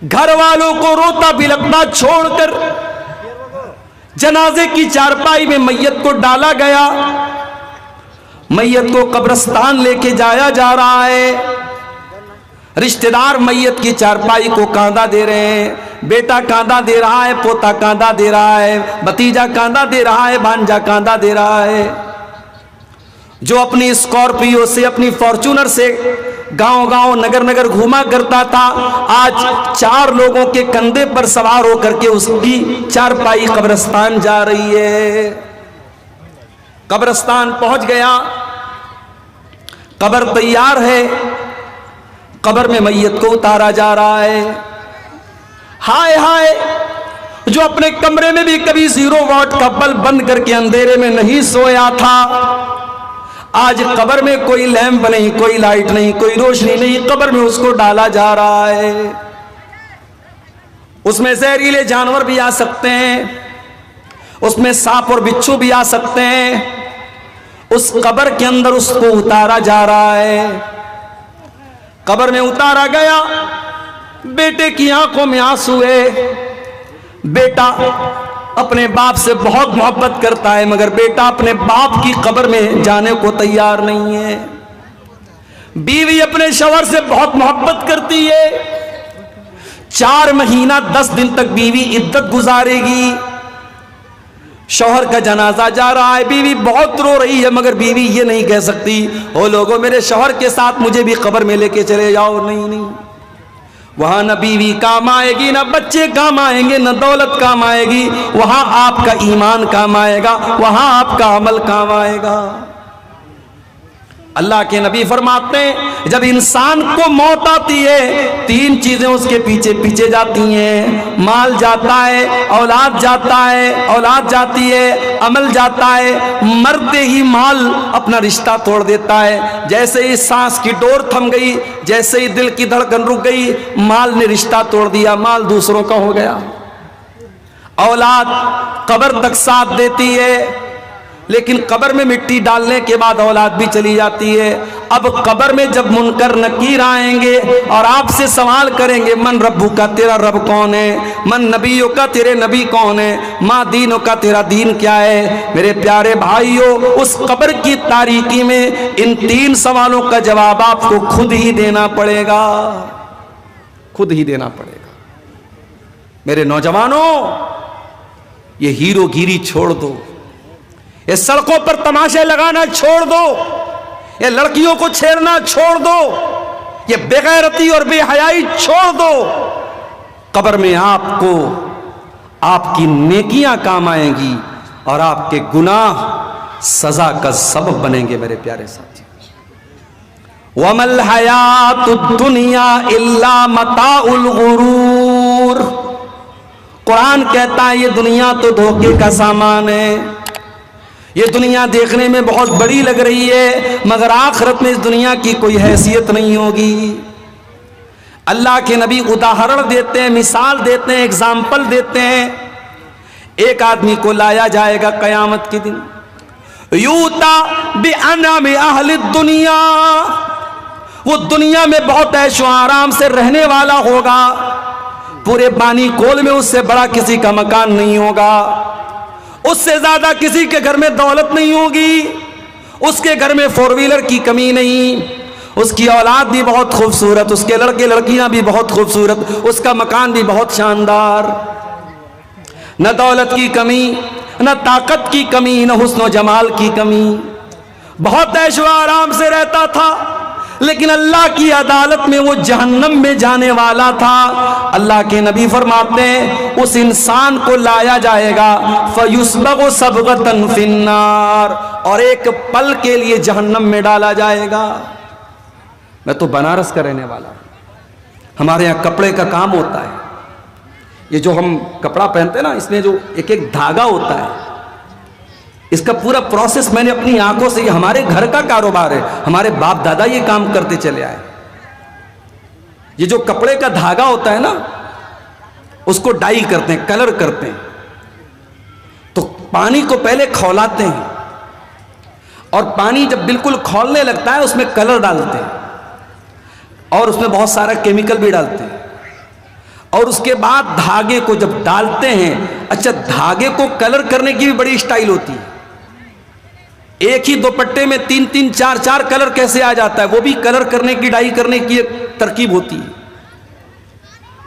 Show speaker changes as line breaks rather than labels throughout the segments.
گھر والوں کو روتا بلکتا چھوڑ کر جنازے کی چارپائی میں میت کو ڈالا گیا. میت کو قبرستان لے کے جایا جا رہا ہے. رشتہ دار میت کی چارپائی کو کاندھا دے رہے ہیں. بیٹا کاندھا دے رہا ہے, پوتا کاندھا دے رہا ہے, بھتیجا کاندھا دے رہا ہے, بھانجا کاندھا دے رہا ہے. جو اپنی اسکارپیو سے, اپنی فارچونر سے گاؤں گاؤں نگر نگر گھوما کرتا تھا, آج 4 لوگوں کے کندھے پر سوار ہو کر کے اس کی چارپائی قبرستان جا رہی ہے. قبرستان پہنچ گیا, قبر تیار ہے, قبر میں میت کو اتارا جا رہا ہے. ہائے ہائے, جو اپنے کمرے میں بھی کبھی 0 واٹ کا بلب بند کر کے اندھیرے میں نہیں سویا تھا, آج قبر میں کوئی لیمپ نہیں, کوئی لائٹ نہیں, کوئی روشنی نہیں, قبر میں اس کو ڈالا جا رہا ہے. اس میں زہریلے جانور بھی آ سکتے ہیں, اس میں سانپ اور بچھو بھی آ سکتے ہیں. اس قبر کے اندر اس کو اتارا جا رہا ہے. قبر میں اتارا گیا, بیٹے کی آنکھوں میں آنسو ہے. بیٹا اپنے باپ سے بہت محبت کرتا ہے, مگر بیٹا اپنے باپ کی قبر میں جانے کو تیار نہیں ہے. بیوی اپنے شوہر سے بہت محبت کرتی ہے, 4 مہینہ 10 دن تک بیوی عدت گزارے گی. شوہر کا جنازہ جا رہا ہے, بیوی بہت رو رہی ہے, مگر بیوی یہ نہیں کہہ سکتی او لوگوں میرے شوہر کے ساتھ مجھے بھی قبر میں لے کے چلے جاؤ. نہیں نہیں, وہاں نہ بیوی کام آئے گی, نہ بچے کام آئیں گے, نہ دولت کام آئے گی. وہاں آپ کا ایمان کام آئے گا, وہاں آپ کا عمل کام آئے گا. اللہ کے نبی فرماتے ہیں جب انسان کو موت آتی ہے 3 چیزیں اس کے پیچھے پیچھے جاتی ہیں. مال جاتا ہے, اولاد جاتا ہے, اولاد جاتی ہے, عمل جاتا ہے. مرتے ہی مال اپنا رشتہ توڑ دیتا ہے. جیسے ہی سانس کی ڈور تھم گئی, جیسے ہی دل کی دھڑکن رک گئی, مال نے رشتہ توڑ دیا, مال دوسروں کا ہو گیا. اولاد قبر تک ساتھ دیتی ہے, لیکن قبر میں مٹی ڈالنے کے بعد اولاد بھی چلی جاتی ہے. اب قبر میں جب منکر نکیر آئیں گے اور آپ سے سوال کریں گے من ربو کا, تیرا رب کون ہے, من نبیوں کا, تیرے نبی کون ہے, ماں دینوں کا, تیرا دین کیا ہے. میرے پیارے بھائیوں, اس قبر کی تاریکی میں ان 3 سوالوں کا جواب آپ کو خود ہی دینا پڑے گا, خود ہی دینا پڑے گا. میرے نوجوانوں, یہ ہیرو گیری چھوڑ دو, یہ سڑکوں پر تماشے لگانا چھوڑ دو, یہ لڑکیوں کو چھیڑنا چھوڑ دو, یہ بے غیرتی اور بے حیائی چھوڑ دو. قبر میں آپ کو آپ کی نیکیاں کام آئیں گی اور آپ کے گناہ سزا کا سبب بنیں گے. میرے پیارے ساتھی, وَمَا الْحَيَاةُ الدُّنْيَا إِلَّا مَتَاعُ الْغُرُورِ. قرآن کہتا ہے یہ دنیا تو دھوکے کا سامان ہے. یہ دنیا دیکھنے میں بہت بڑی لگ رہی ہے, مگر آخرت میں اس دنیا کی کوئی حیثیت نہیں ہوگی. اللہ کے نبی اداہرن دیتے ہیں, مثال دیتے ہیں, اگزامپل دیتے ہیں. ایک آدمی کو لایا جائے گا قیامت کے دن, یوتا بِأَنَعَمِ أَهْلِ الدُّنْيَا, وہ دنیا میں بہت عیش و آرام سے رہنے والا ہوگا. پورے بانی کول میں اس سے بڑا کسی کا مکان نہیں ہوگا, اس سے زیادہ کسی کے گھر میں دولت نہیں ہوگی, اس کے گھر میں 4 ویلر کی کمی نہیں, اس کی اولاد بھی بہت خوبصورت, اس کے لڑکے لڑکیاں بھی بہت خوبصورت, اس کا مکان بھی بہت شاندار. نہ دولت کی کمی, نہ طاقت کی کمی, نہ حسن و جمال کی کمی, بہت عیش و آرام سے رہتا تھا. لیکن اللہ کی عدالت میں وہ جہنم میں جانے والا تھا. اللہ کے نبی فرماتے ہیں اس انسان کو لایا جائے گا فَيُسْبَغُ سَبْغَةً فِي النَّارِ, اور ایک پل کے لیے جہنم میں ڈالا جائے گا. میں تو بنارس کا رہنے والا ہوں, ہمارے یہاں کپڑے کا کام ہوتا ہے. یہ جو ہم کپڑا پہنتے ہیں نا, اس میں جو ایک ایک دھاگا ہوتا ہے, اس کا پورا پروسیس میں نے اپنی آنکھوں سے, یہ ہمارے گھر کا کاروبار ہے, ہمارے باپ دادا یہ کام کرتے چلے آئے. یہ جو کپڑے کا دھاگا ہوتا ہے نا, اس کو ڈائی کرتے ہیں, کلر کرتے ہیں. تو پانی کو پہلے کھولاتے ہیں, اور پانی جب بالکل کھولنے لگتا ہے اس میں کلر ڈالتے ہیں, اور اس میں بہت سارا کیمیکل بھی ڈالتے ہیں. اور اس کے بعد دھاگے کو جب ڈالتے ہیں، اچھا دھاگے کو کلر کرنے کی بھی بڑی سٹائل ہوتی ہے، ایک ہی دوپٹے میں 3 4 کلر کیسے آ جاتا ہے، وہ بھی کلر کرنے کی، ڈائی کرنے کی ایک ترکیب ہوتی ہے۔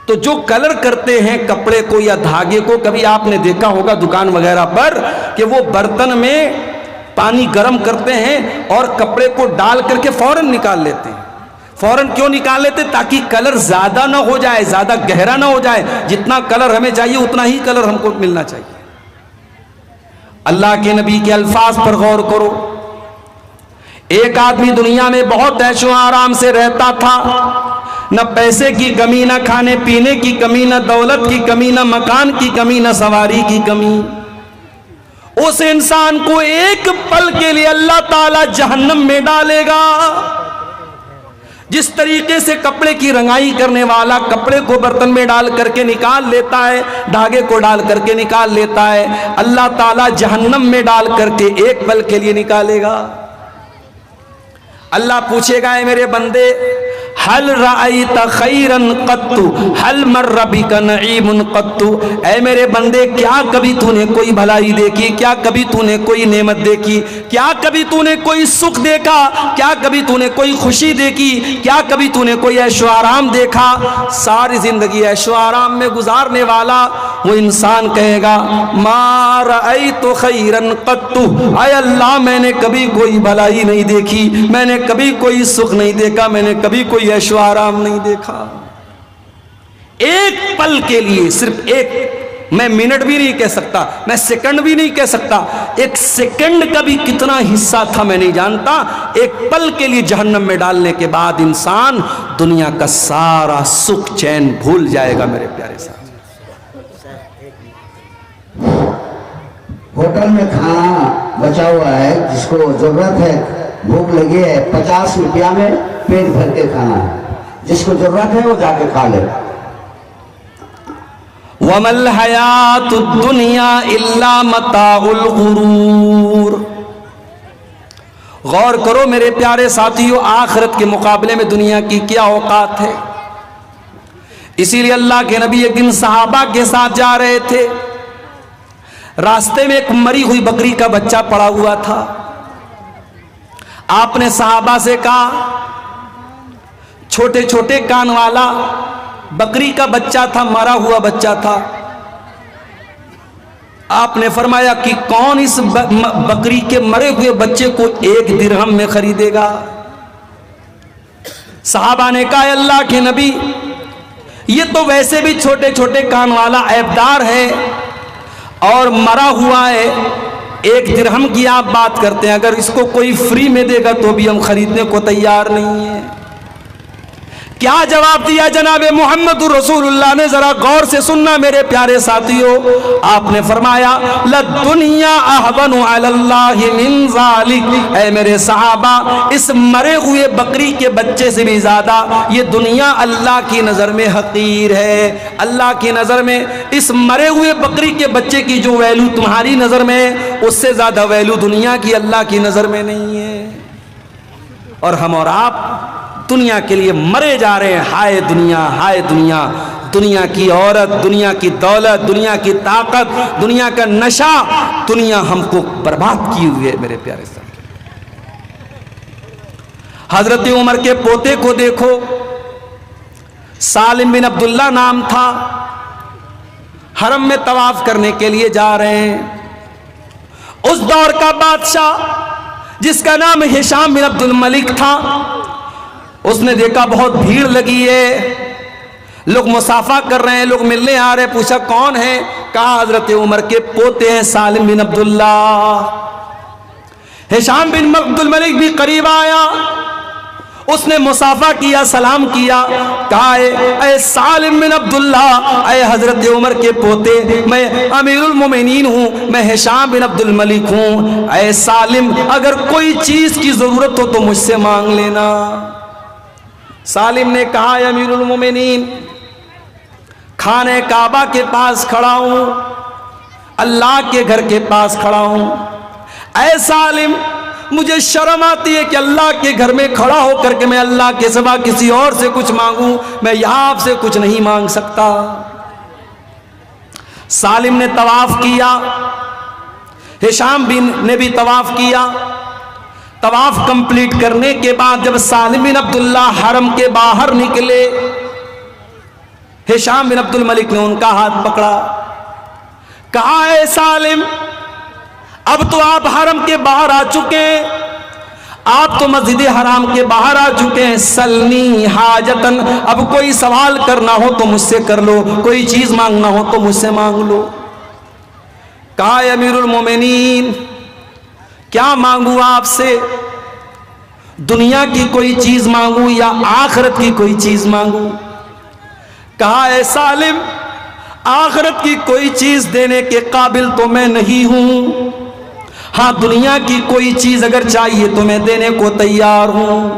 تو جو کلر کرتے ہیں کپڑے کو یا دھاگے کو، کبھی آپ نے دیکھا ہوگا دکان وغیرہ پر کہ وہ برتن میں پانی گرم کرتے ہیں اور کپڑے کو ڈال کر کے فوراً نکال لیتے ہیں۔ فوراً کیوں نکال لیتے؟ تاکہ کلر زیادہ نہ ہو جائے، زیادہ گہرا نہ ہو جائے، جتنا کلر ہمیں چاہیے اتنا ہی کلر ہم کو ملنا چاہیے۔ اللہ کے نبی کے الفاظ پر غور کرو۔ ایک آدمی دنیا میں بہت عیش و آرام سے رہتا تھا، نہ پیسے کی کمی، نہ کھانے پینے کی کمی، نہ دولت کی کمی، نہ مکان کی کمی، نہ سواری کی کمی۔ اس انسان کو ایک پل کے لیے اللہ تعالی جہنم میں ڈالے گا۔ جس طریقے سے کپڑے کی رنگائی کرنے والا کپڑے کو برتن میں ڈال کر کے نکال لیتا ہے، دھاگے کو ڈال کر کے نکال لیتا ہے، اللہ تعالیٰ جہنم میں ڈال کر کے ایک پل کے لیے نکالے گا۔ اللہ پوچھے گا، اے میرے بندے، حل رأیت خیرا قط، حل مر بک نعیم قط، اے میرے بندے کیا کبھی تو نے کوئی بھلائی دیکھی؟ کیا کبھی تو نے کوئی نعمت دیکھی؟ کیا کبھی تو نے کوئی سکھ دیکھا؟ کیا کبھی تو نے کوئی خوشی دیکھی؟ کیا کبھی تو نے کوئی عیش و آرام دیکھا؟ ساری زندگی عیش و آرام میں گزارنے والا وہ انسان کہے گا، ما رأیت خیرا قط، اے اللہ میں نے کبھی کوئی بھلائی نہیں دیکھی، میں نے کبھی کوئی سکھ نہیں دیکھا، میں نے کبھی کوئی عیش و آرام نہیں دیکھا۔ ایک پل کے لیے، صرف ایک، میں منٹ بھی نہیں کہہ سکتا، میں سیکنڈ بھی نہیں کہہ سکتا، ایک سیکنڈ کا بھی کتنا حصہ تھا میں نہیں جانتا، ایک پل کے لیے جہنم میں ڈالنے کے بعد انسان دنیا کا سارا سکھ چین بھول جائے گا۔ میرے پیارے ساتھ،
ہوٹل میں کھانا بچا ہوا ہے، جس کو ضرورت ہے، بھوک لگی ہے، 50 روپیہ میں پیٹ بھر کے کھانا ہے، جس کو ضرورت ہے وہ جا کے کھا لے۔
وَمَا الْحَيَاةُ الدُّنْيَا إِلَّا مَتَاعُ الْغُرُورِ۔ غور کرو میرے پیارے ساتھیو، آخرت کے مقابلے میں دنیا کی کیا اوقات ہے۔ اسی لیے اللہ کے نبی ایک دن صحابہ کے ساتھ جا رہے تھے، راستے میں ایک مری ہوئی بکری کا بچہ پڑا ہوا تھا۔ آپ نے صحابہ سے کہا، چھوٹے چھوٹے کان والا بکری کا بچہ تھا، مرا ہوا بچہ تھا۔ آپ نے فرمایا کہ کون اس بکری کے مرے ہوئے بچے کو 1 درہم میں خریدے گا؟ صحابہ نے کہا، اے اللہ کے نبی، یہ تو ویسے بھی چھوٹے چھوٹے کان والا عیبدار ہے اور مرا ہوا ہے، 1 درہم کی آپ بات کرتے ہیں، اگر اس کو کوئی فری میں دے گا تو بھی ہم خریدنے کو تیار نہیں ہیں۔ کیا جواب دیا جناب محمد رسول اللہ نے؟ ذرا غور سے سننا میرے پیارے ساتھیو۔ آپ نے فرمایا، لَلدُّنْيَا أَحْوَنُ عَلَى اللَّهِ مِنْ ذَلِكَ، اے میرے صحابہ، اس مرے ہوئے بکری کے بچے سے بھی زیادہ یہ دنیا اللہ کی نظر میں حقیر ہے۔ اللہ کی نظر میں اس مرے ہوئے بکری کے بچے کی جو ویلو تمہاری نظر میں ہے، اس سے زیادہ ویلو دنیا کی اللہ کی نظر میں نہیں ہے۔ اور ہم اور آپ دنیا کے لیے مرے جا رہے ہیں۔ ہائے دنیا، ہائے دنیا، دنیا کی عورت، دنیا کی دولت، دنیا کی طاقت، دنیا کا نشہ، دنیا ہم کو برباد کی ہوئی ہے میرے پیارے ساتھ۔ حضرت عمر کے پوتے کو دیکھو، سالم بن عبداللہ نام تھا، حرم میں طواف کرنے کے لیے جا رہے ہیں۔ اس دور کا بادشاہ جس کا نام ہشام بن عبد الملک تھا، اس نے دیکھا بہت بھیڑ لگی ہے، لوگ مصافحہ کر رہے ہیں، لوگ ملنے آ رہے ہیں۔ پوچھا کون ہے؟ کہا حضرت عمر کے پوتے ہیں سالم بن عبداللہ۔ ہشام بن عبد الملک بھی قریب آیا، اس نے مصافحہ کیا، سلام کیا، کہا اے سالم بن عبداللہ، اے حضرت عمر کے پوتے، میں امیر المومنین ہوں، میں ہشام بن عبد الملک ہوں، اے سالم اگر کوئی چیز کی ضرورت ہو تو مجھ سے مانگ لینا۔ سالم نے کہا، اے امیر المومنین، خانہ کعبہ کے پاس کھڑا ہوں، اللہ کے گھر کے پاس کھڑا ہوں، اے سالم مجھے شرم آتی ہے کہ اللہ کے گھر میں کھڑا ہو کر کے میں اللہ کے سوا کسی اور سے کچھ مانگوں، میں یہاں آپ سے کچھ نہیں مانگ سکتا۔ سالم نے طواف کیا، ہشام نے بھی طواف کیا۔ طواف کمپلیٹ کرنے کے بعد جب سالم بن عبداللہ حرم کے باہر نکلے، ہشام بن عبد الملک نے ان کا ہاتھ پکڑا، کہا اے سالم، اب تو آپ حرم کے باہر آ چکے ہیں، آپ تو مسجد حرام کے باہر آ چکے ہیں، سلنی حاجتن، اب کوئی سوال کرنا ہو تو مجھ سے کر لو، کوئی چیز مانگنا ہو تو مجھ سے مانگ لو۔ کہا اے امیر المومنین، کیا مانگوں آپ سے؟ دنیا کی کوئی چیز مانگوں یا آخرت کی کوئی چیز مانگوں؟ کہا اے سالم، آخرت کی کوئی چیز دینے کے قابل تو میں نہیں ہوں، ہاں دنیا کی کوئی چیز اگر چاہیے تو میں دینے کو تیار ہوں۔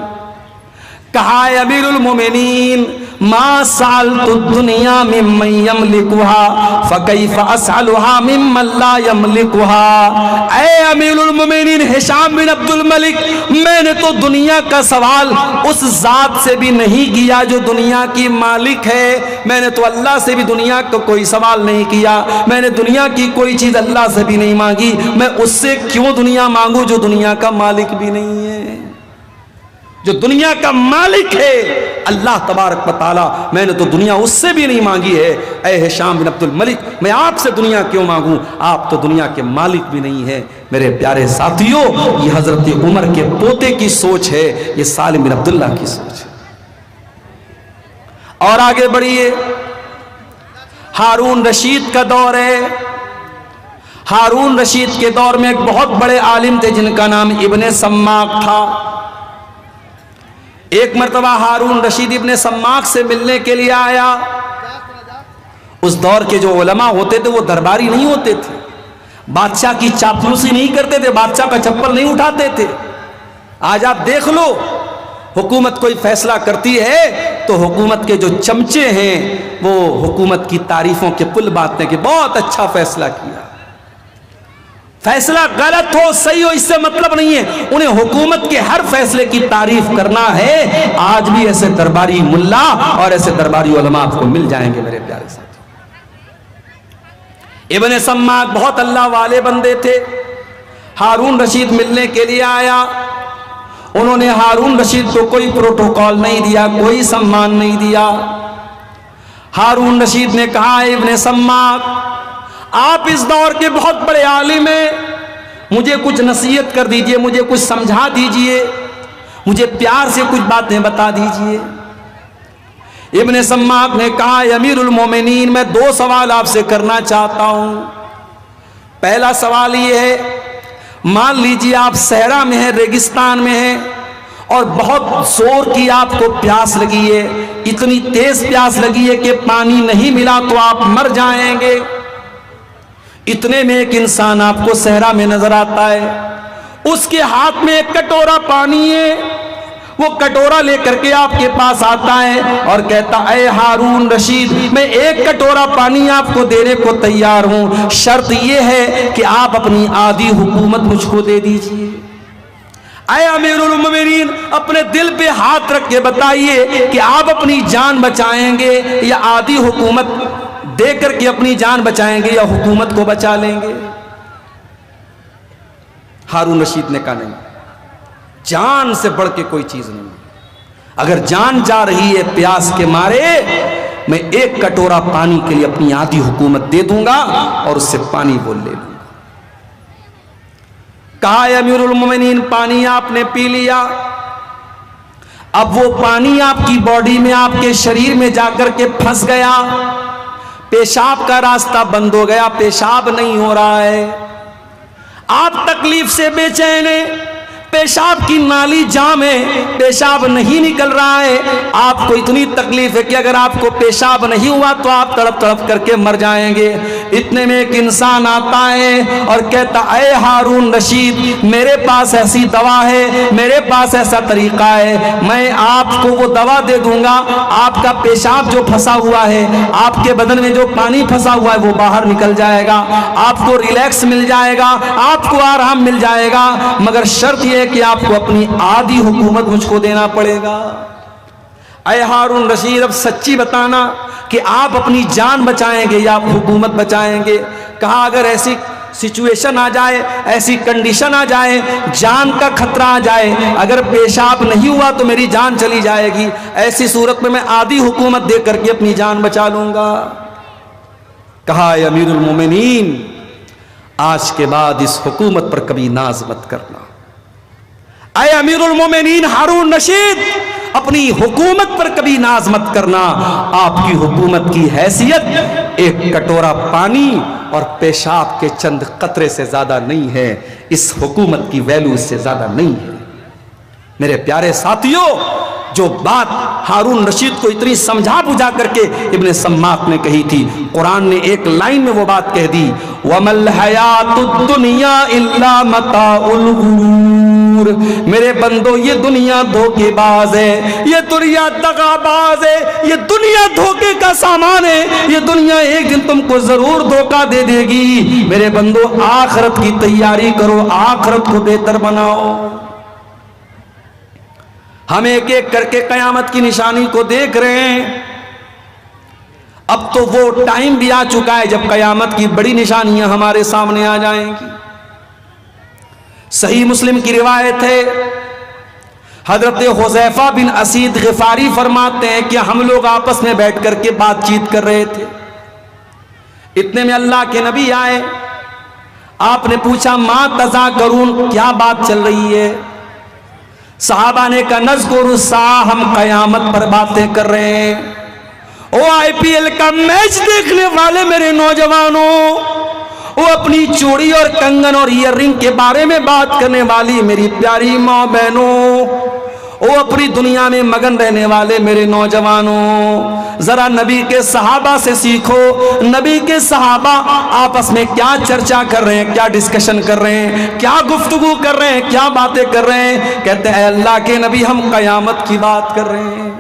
کہا اے امیر المومنین، ما سألت الدنیا ممن یملکها فکیف اسألها ممن لا یملکها۔ اے امیر المومنین ہشام بن عبد الملک، میں نے تو دنیا کا سوال اس ذات سے بھی نہیں کیا جو دنیا کی مالک ہے، میں نے تو اللہ سے بھی دنیا کا کوئی سوال نہیں کیا، میں نے دنیا کی کوئی چیز اللہ سے بھی نہیں مانگی، میں اس سے کیوں دنیا مانگوں جو دنیا کا مالک بھی نہیں ہے؟ جو دنیا کا مالک ہے اللہ تبارک و تعالیٰ، میں نے تو دنیا اس سے بھی نہیں مانگی ہے۔ اے ہشام بن عبد الملک، میں آپ سے دنیا کیوں مانگوں؟ آپ تو دنیا کے مالک بھی نہیں ہیں۔ میرے پیارے ساتھیوں، یہ حضرت عمر کے پوتے کی سوچ ہے، یہ سالم بن عبداللہ کی سوچ ہے۔ اور آگے بڑھیے، ہارون رشید کا دور ہے۔ ہارون رشید کے دور میں ایک بہت بڑے عالم تھے جن کا نام ابن سماک تھا۔ ایک مرتبہ ہارون رشید ابن سماک سے ملنے کے لیے آیا۔ اس دور کے جو علماء ہوتے تھے وہ درباری نہیں ہوتے تھے، بادشاہ کی چاپلوسی نہیں کرتے تھے، بادشاہ کا چپل نہیں اٹھاتے تھے۔ آج آپ دیکھ لو، حکومت کوئی فیصلہ کرتی ہے تو حکومت کے جو چمچے ہیں وہ حکومت کی تعریفوں کے پل باندھتے ہیں کہ بہت اچھا فیصلہ کیا۔ فیصلہ غلط ہو صحیح ہو اس سے مطلب نہیں ہے، انہیں حکومت کے ہر فیصلے کی تعریف کرنا ہے۔ آج بھی ایسے درباری ملا اور ایسے درباری علماء آپ کو مل جائیں گے میرے پیارے ساتھی۔ ابن سماک بہت اللہ والے بندے تھے۔ ہارون رشید ملنے کے لیے آیا، انہوں نے ہارون رشید کو کوئی پروٹوکول نہیں دیا، کوئی سمان نہیں دیا۔ ہارون رشید نے کہا ابن سماک، آپ اس دور کے بہت بڑے عالم ہیں، مجھے کچھ نصیحت کر دیجئے، مجھے کچھ سمجھا دیجئے، مجھے پیار سے کچھ باتیں بتا دیجئے۔ ابن سماک نے کہا امیر المومنین، میں دو سوال آپ سے کرنا چاہتا ہوں۔ پہلا سوال یہ ہے، مان لیجئے آپ صحرا میں ہیں، ریگستان میں ہیں اور بہت زور کی آپ کو پیاس لگی ہے، اتنی تیز پیاس لگی ہے کہ پانی نہیں ملا تو آپ مر جائیں گے۔ اتنے میں ایک انسان آپ کو صحرا میں نظر آتا ہے، اس کے ہاتھ میں ایک کٹورا پانی ہے، وہ کٹورا لے کر کے آپ کے پاس آتا ہے اور کہتا اے ہارون رشید، میں ایک کٹورا پانی آپ کو دینے کو تیار ہوں، شرط یہ ہے کہ آپ اپنی آدھی حکومت مجھ کو دے دیجئے۔ اے امیر المومنین، اپنے دل پہ ہاتھ رکھ کے بتائیے کہ آپ اپنی جان بچائیں گے یا آدھی حکومت دے کر کے اپنی جان بچائیں گے یا حکومت کو بچا لیں گے؟ ہارون رشید نے کہا نہیں، جان سے بڑھ کے کوئی چیز نہیں، اگر جان جا رہی ہے پیاس کے مارے، میں ایک کٹورا پانی کے لیے اپنی آدھی حکومت دے دوں گا اور اس سے پانی وہ لے لوں گا۔ کہا امیر المومنین، پانی آپ نے پی لیا، اب وہ پانی آپ کی باڈی میں، آپ کے شریر میں جا کر کے پھنس گیا، پیشاب کا راستہ بند ہو گیا، پیشاب نہیں ہو رہا ہے، آپ تکلیف سے بے چین ہیں، پیشاب کی نالی جام ہے، پیشاب نہیں نکل رہا ہے، آپ کو اتنی تکلیف ہے کہ اگر آپ کو پیشاب نہیں ہوا تو آپ تڑپ تڑپ کر کے مر جائیں گے۔ اتنے میں ایک انسان آتا ہے اور کہتا اے ہارون رشید میرے پاس ایسی دوا ہے, میرے پاس ایسا طریقہ ہے, میں آپ کو وہ دوا دے دوں گا, آپ کا پیشاب جو پھنسا ہوا ہے, آپ کے بدن میں جو پانی پھنسا ہوا ہے وہ باہر نکل جائے گا, آپ کو ریلیکس مل جائے گا, آپ کو آرام مل جائے گا, مگر شرط یہ ہے کہ آپ کو اپنی آدھی حکومت مجھ کو دینا پڑے گا. اے ہارون رشید اب سچی بتانا کہ آپ اپنی جان بچائیں گے یا آپ حکومت بچائیں گے؟ کہا اگر ایسی سچویشن آ جائے, ایسی کنڈیشن آ جائے, جان کا خطرہ آ جائے, اگر پیشاب نہیں ہوا تو میری جان چلی جائے گی, ایسی صورت میں آدھی حکومت دے کر کے اپنی جان بچا لوں گا. کہا اے امیر المومنین آج کے بعد اس حکومت پر کبھی ناز مت کرنا. اے امیر المومنین ہارون رشید اپنی حکومت پر کبھی ناز مت کرنا, آپ کی حکومت کی حیثیت ایک کٹورا پانی اور پیشاب کے چند قطرے سے زیادہ نہیں ہے, اس حکومت کی ویلیو اس سے زیادہ نہیں ہے. میرے پیارے ساتھیوں, جو بات ہارون رشید کو اتنی سمجھا بجھا کر کے ابن سماک نے کہی تھی, قرآن نے ایک لائن میں وہ بات کہہ دی, وَمَا الْحَيَاةُ الدُّنْيَا إِلَّا مَتَاعُ الْغُرُورِ. میرے بندو یہ دنیا دھوکے باز ہے, یہ دنیا دغا باز ہے, یہ دنیا دھوکے کا سامان ہے, یہ دنیا ایک دن تم کو ضرور دھوکہ دے دے گی. میرے بندو آخرت کی تیاری کرو, آخرت کو بہتر بناؤ. ہم ایک ایک کر کے قیامت کی نشانی کو دیکھ رہے ہیں. اب تو وہ ٹائم بھی آ چکا ہے جب قیامت کی بڑی نشانیاں ہمارے سامنے آ جائیں گی. صحیح مسلم کی روایت ہے, حضرت حذیفہ بن اسید غفاری فرماتے ہیں کہ ہم لوگ آپس میں بیٹھ کر کے بات چیت کر رہے تھے, اتنے میں اللہ کے نبی آئے. آپ نے پوچھا ما تذاکرون, کیا بات چل رہی ہے؟ صحابہ نے کہا نذکر الساعہ, ہم قیامت پر باتیں کر رہے ہیں. او آئی پی ایل کا میچ دیکھنے والے میرے نوجوانوں, وہ اپنی چوڑی اور کنگن اور ایئر رنگ کے بارے میں بات کرنے والی میری پیاری ماں بہنوں, وہ اپنی دنیا میں مگن رہنے والے میرے نوجوانوں, ذرا نبی کے صحابہ سے سیکھو. نبی کے صحابہ آپس میں کیا چرچا کر رہے ہیں, کیا ڈسکشن کر رہے ہیں, کیا گفتگو کر رہے ہیں, کیا باتیں کر رہے ہیں؟ کہتے ہیں اے اللہ کے نبی ہم قیامت کی بات کر رہے ہیں.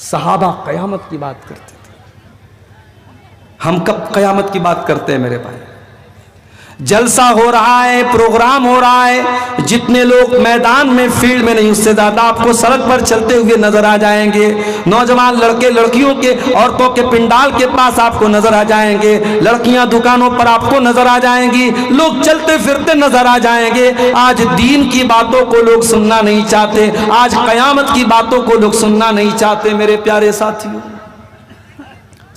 صحابہ قیامت کی بات کرتے تھے. ہم کب قیامت کی بات کرتے ہیں میرے بھائی؟ جلسہ ہو رہا ہے, پروگرام ہو رہا ہے, جتنے لوگ میدان میں فیلڈ میں نہیں اس سے زیادہ آپ کو سڑک پر چلتے ہوئے نظر آ جائیں گے. نوجوان لڑکے لڑکیوں کے, عورتوں کے پنڈال کے پاس آپ کو نظر آ جائیں گے, لڑکیاں دکانوں پر آپ کو نظر آ جائیں گی, لوگ چلتے پھرتے نظر آ جائیں گے. آج دین کی باتوں کو لوگ سننا نہیں چاہتے, آج قیامت کی باتوں کو لوگ سننا نہیں چاہتے میرے پیارے ساتھیوں.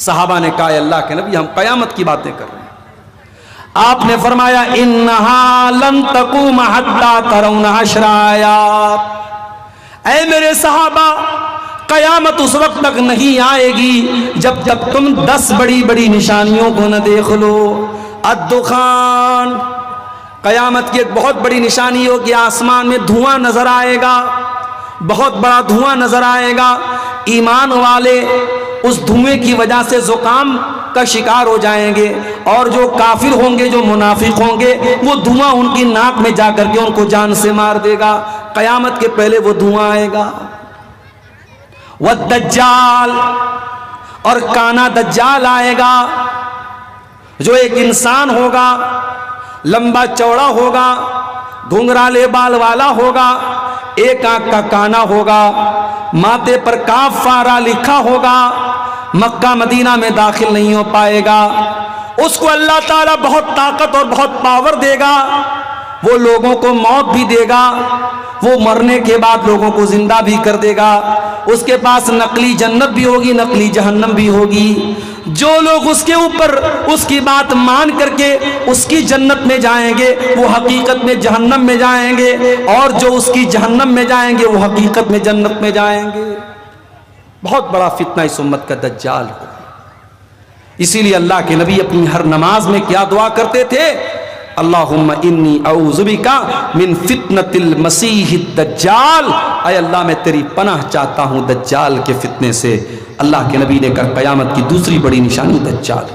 صحابہ نے کہا اللہ کے نبی ہم قیامت کی باتیں کر رہے ہیں. آپ نے فرمایا انہا لن تقوم حتی ترون 10 آیات. اے میرے صحابہ قیامت اس وقت تک نہیں آئے گی جب تک تم 10 بڑی بڑی نشانیوں کو نہ دیکھ لو. الدخان, قیامت کی ایک بہت بڑی نشانی ہوگی, آسمان میں دھواں نظر آئے گا, بہت بڑا دھواں نظر آئے گا. ایمان والے اس دھوئیں کی وجہ سے زکام کا شکار ہو جائیں گے, اور جو کافر ہوں گے, جو منافق ہوں گے, وہ دھواں ان کی ناک میں جا کر کے ان کو جان سے مار دے گا. قیامت کے پہلے وہ دھواں آئے گا. والدجال, اور کانا دجال آئے گا, جو ایک انسان ہوگا, لمبا چوڑا ہوگا, گھنگرالے بال والا ہوگا, ایک آنکھ کا کانا ہوگا, ماتھے پر کاف فارا لکھا ہوگا, مکہ مدینہ میں داخل نہیں ہو پائے گا. اس کو اللہ تعالیٰ بہت طاقت اور بہت پاور دے گا, وہ لوگوں کو موت بھی دے گا, وہ مرنے کے بعد لوگوں کو زندہ بھی کر دے گا. اس کے پاس نقلی جنت بھی ہوگی, نقلی جہنم بھی ہوگی. جو لوگ اس کے اوپر اس کی بات مان کر کے اس کی جنت میں جائیں گے وہ حقیقت میں جہنم میں جائیں گے, اور جو اس کی جہنم میں جائیں گے وہ حقیقت میں جنت میں جائیں گے. بہت بڑا فتنہ اس امت کا دجال ہو. اسی لیے اللہ کے نبی اپنی ہر نماز میں کیا دعا کرتے تھے؟ اللہم انی اعوذ بک من فتنۃ المسیح الدجال. اے اللہ میں تیری پناہ چاہتا ہوں دجال کے فتنے سے. اللہ کے نبی نے کہا قیامت کی دوسری بڑی نشانی دجال.